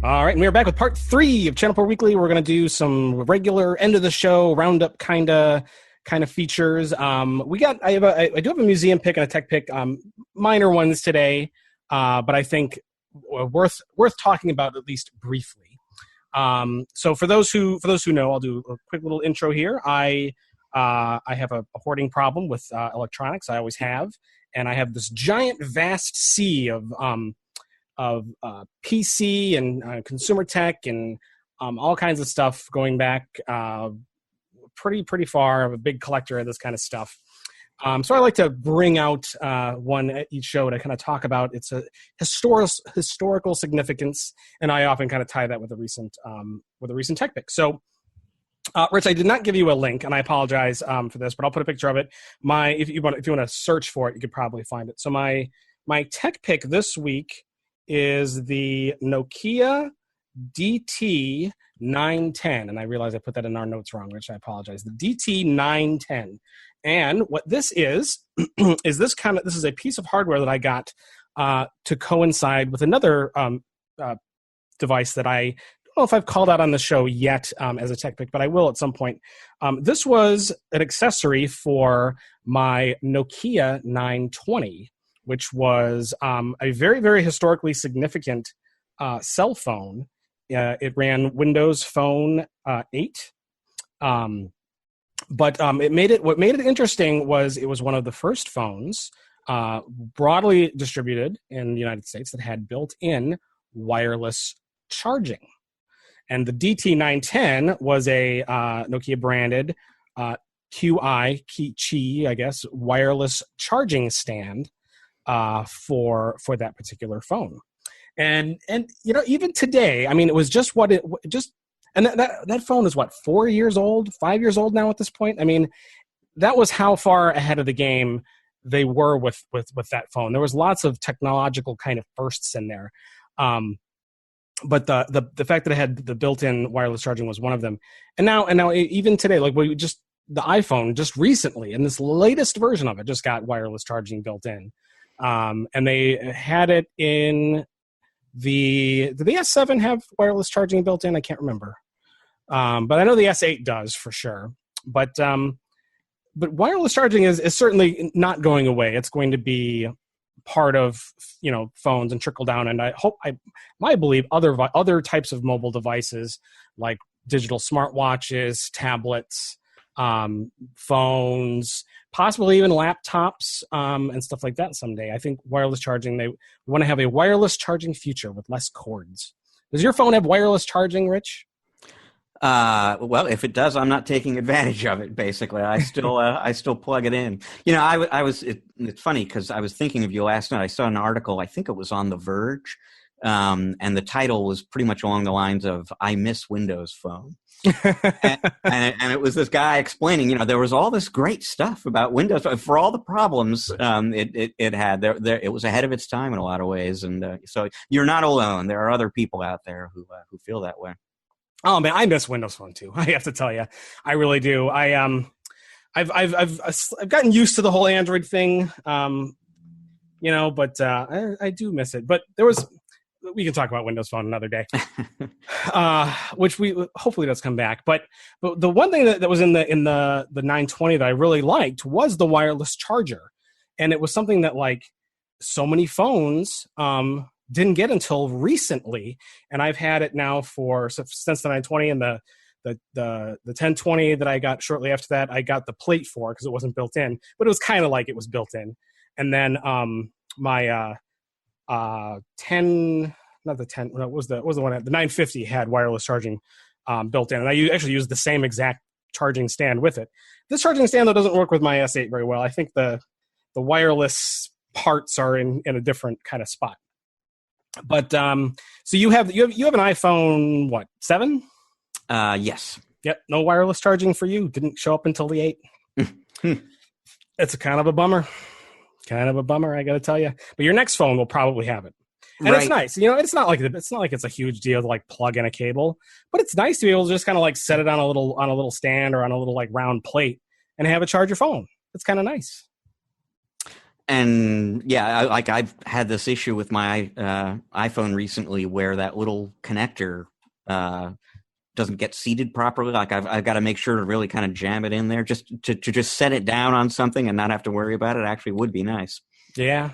All right, and we're back with part 3 of ChannelPro Weekly. We're going to do some regular end of the show roundup kind of features. I do have a museum pick and a tech pick, minor ones today, but I think worth talking about at least briefly. So for those who know, I'll do a quick little intro here. I have a hoarding problem with electronics. I always have, and I have this giant, vast sea of PC and consumer tech and all kinds of stuff going back pretty far. I'm a big collector of this kind of stuff. So I like to bring out one at each show to kind of talk about its historical significance, and I often kind of tie that with a recent tech pick. So, Rich, I did not give you a link, and I apologize for this, but I'll put a picture of it. If you want to search for it, you could probably find it. So my tech pick this week is the Nokia DT910, and I realize I put that in our notes wrong, Rich. I apologize. The DT910, and what this is is this is a piece of hardware that I got to coincide with another device that I don't know if I've called out on the show yet as a tech pick, but I will at some point. This was an accessory for my Nokia 920, which was a very, very historically significant cell phone. It ran Windows Phone 8. But what made it interesting was it was one of the first phones broadly distributed in the United States that had built-in wireless charging. And the DT910 was a Nokia branded QI, I guess, wireless charging stand for that particular phone. And even today, I mean, it was just and that phone is what, 4 years old, 5 years old now at this point. I mean, that was how far ahead of the game they were with that phone. There was lots of technological kind of firsts in there. But the fact that it had the built-in wireless charging was one of them. And now even today, like the iPhone just recently, and this latest version of it just got wireless charging built in. And they had it in did the S7 have wireless charging built in? I can't remember. But I know the S8 does for sure. But wireless charging is certainly not going away. It's going to be part of phones and trickle down. And I believe other types of mobile devices like digital smartwatches, tablets, phones, possibly even laptops, and stuff like that someday. I think wireless charging, we want to have a wireless charging future with less cords. Does your phone have wireless charging, Rich? Well, if it does, I'm not taking advantage of it. Basically, I still plug it in. It's funny because I was thinking of you last night. I saw an article. I think it was on The Verge, and the title was pretty much along the lines of "I miss Windows Phone." and it was this guy explaining, there was all this great stuff about Windows for all the problems it had. It was ahead of its time in a lot of ways, and so you're not alone. There are other people out there who feel that way. Oh man, I miss Windows Phone too. I have to tell you, I really do. I've gotten used to the whole Android thing, but I do miss it. But we can talk about Windows Phone another day, which we hopefully does come back. But the one thing that was in the 920 that I really liked was the wireless charger, and it was something that like so many phones didn't get until recently, and I've had it now since the 920 and the 1020 that I got shortly after that. I got the plate for because it wasn't built in, but it was kind of like it was built in, and then my 10, not the 10, no, was the one the 950 had wireless charging built in, and I actually used the same exact charging stand with it. This charging stand though doesn't work with my S8 very well. I think the wireless parts are in a different kind of spot. But so you have an iPhone, what, 7? Yes. Yep. No wireless charging for you. Didn't show up until the 8. It's a kind of a bummer. I got to tell you. But your next phone will probably have it, and right. It's nice. It's not like it's a huge deal to like plug in a cable, but it's nice to be able to just kind of like set it on a little stand or on a little like round plate and have it charge your phone. It's kind of nice. And yeah, I've had this issue with my iPhone recently where that little connector doesn't get seated properly. Like I've got to make sure to really kind of jam it in there just to just set it down on something and not have to worry about it. Actually would be nice. Yeah.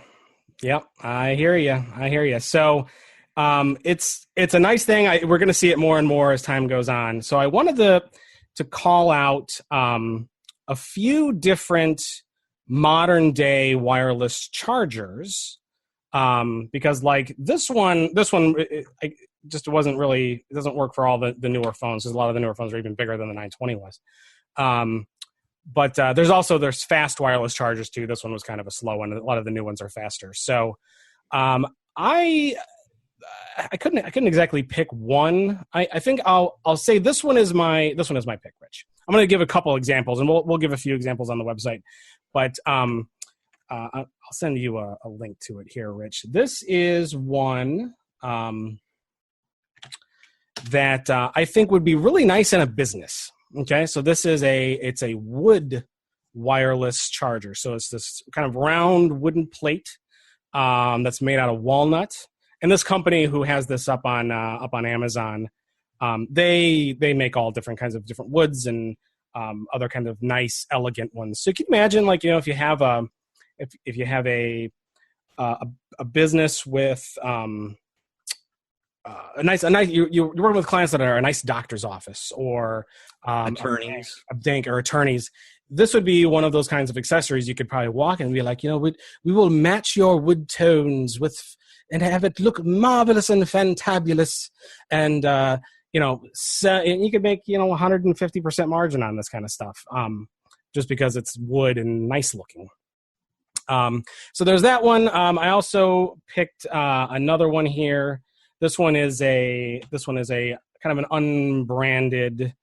Yep. I hear you. So it's a nice thing. We're going to see it more and more as time goes on. So I wanted to call out a few different modern day wireless chargers because like this one it just wasn't really, it doesn't work for all the newer phones because a lot of the newer phones are even bigger than the 920 was. But there's fast wireless chargers too. This one was kind of a slow one. A lot of the new ones are faster. So I couldn't exactly pick one. I think I'll say this one is my pick, Rich. I'm going to give a couple examples, and we'll give a few examples on the website. But I'll send you a link to it here, Rich. This is one that I think would be really nice in a business. Okay, so this is it's a wood wireless charger. So it's this kind of round wooden plate that's made out of walnut. And this company who has this up on Amazon, they make all different kinds of different woods and other kind of nice, elegant ones. So you can imagine, like, if you have a business with you're working with clients that are a nice doctor's office or attorneys, a bank or attorneys. This would be one of those kinds of accessories you could probably walk in and be like, we will match your wood tones and have it look marvelous and fantabulous. And, so you could make, 150% margin on this kind of stuff just because it's wood and nice looking. So there's that one. I also picked another one here. This one is a kind of an unbranded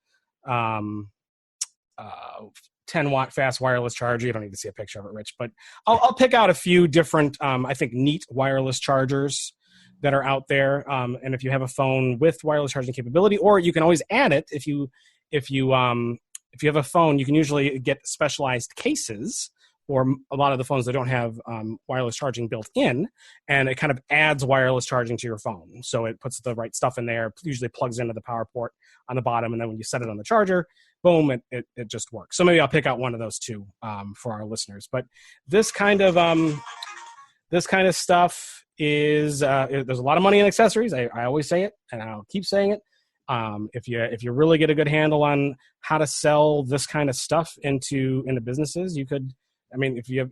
10-watt fast wireless charger. You don't need to see a picture of it, Rich, but I'll pick out a few different, I think, neat wireless chargers that are out there. And if you have a phone with wireless charging capability, or you can always add it if you have a phone, you can usually get specialized cases, or a lot of the phones that don't have wireless charging built in, and it kind of adds wireless charging to your phone. So it puts the right stuff in there, usually plugs into the power port on the bottom, and then when you set it on the charger, boom, it just works. So maybe I'll pick out one of those two for our listeners. But this kind of stuff is there's a lot of money in accessories. I always say it, and I'll keep saying it. If you really get a good handle on how to sell this kind of stuff into businesses, you could. I mean, if you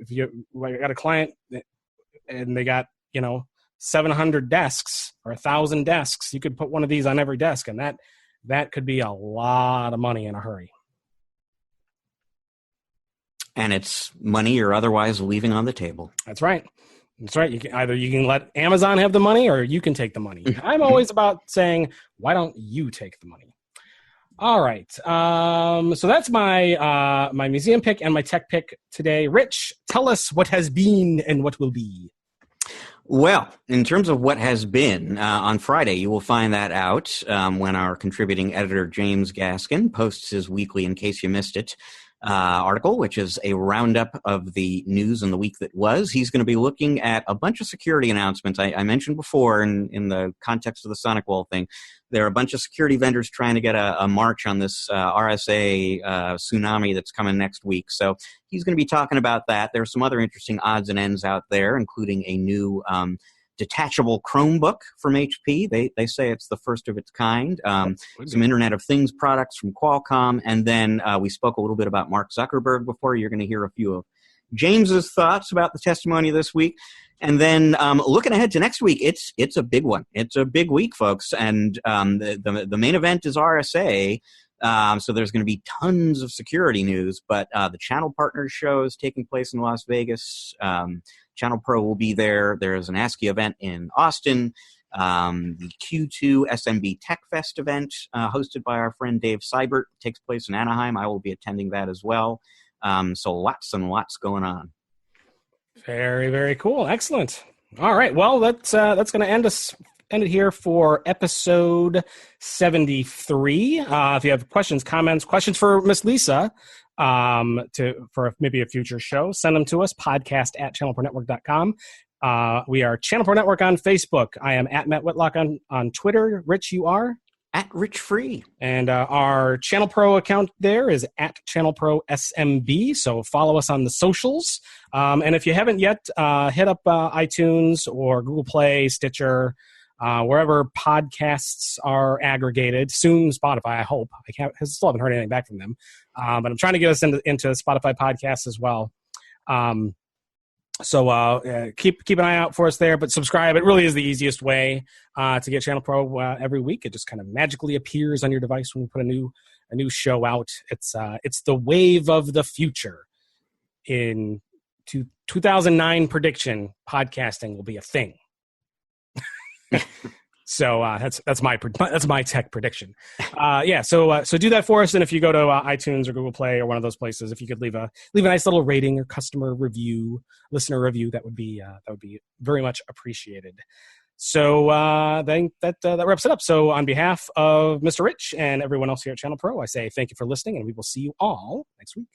got a client and they got 700 desks or 1,000 desks, you could put one of these on every desk, and that could be a lot of money in a hurry. And it's money you're otherwise leaving on the table. That's right. That's right. You can let Amazon have the money, or you can take the money. I'm always about saying, why don't you take the money? All right. So that's my my museum pick and my tech pick today. Rich, tell us what has been and what will be. Well, in terms of what has been, on Friday, you will find that out when our contributing editor, James Gaskin, posts his weekly In Case You Missed It article, which is a roundup of the news in the week that was. He's going to be looking at a bunch of security announcements. I mentioned before in the context of the SonicWall thing, there are a bunch of security vendors trying to get a march on this RSA tsunami that's coming next week. So he's going to be talking about that. There are some other interesting odds and ends out there, including a new detachable Chromebook from HP. They say it's the first of its kind. Some Internet of Things products from Qualcomm. And then we spoke a little bit about Mark Zuckerberg before. You're going to hear a few of James's thoughts about the testimony this week. And then looking ahead to next week, it's a big one. It's a big week, folks. And the main event is RSA. So there's going to be tons of security news, but the Channel Partners show is taking place in Las Vegas. ChannelPro will be there. There's an ASCII event in Austin. The Q2 SMB Tech Fest event hosted by our friend Dave Seibert takes place in Anaheim. I will be attending that as well. So lots and lots going on. Very, very cool. Excellent. All right. Well, that's going to end it here for episode 73. If you have questions, comments, questions for Miss Lisa for maybe a future show, send them to us, podcast@channelpronetwork.com. We are Channel Pro Network on Facebook. I am at Matt Whitlock on Twitter. Rich, you are? At Rich Free. And our Channel Pro account there is at Channel Pro SMB. So follow us on the socials. And if you haven't yet, hit up iTunes or Google Play, Stitcher, wherever podcasts are aggregated. Soon Spotify, I hope. I still haven't heard anything back from them. But I'm trying to get us into Spotify podcasts as well. So keep an eye out for us there, but subscribe. It really is the easiest way to get Channel Pro every week. It just kind of magically appears on your device when we put a new show out. It's the wave of the future. In 2009 prediction, podcasting will be a thing. So that's my tech prediction. So do that for us, and if you go to iTunes or Google Play or one of those places, if you could leave a nice little rating or customer review, listener review, that would be very much appreciated. So then that wraps it up. So on behalf of Mr. Rich and everyone else here at Channel Pro, I say thank you for listening, and we will see you all next week.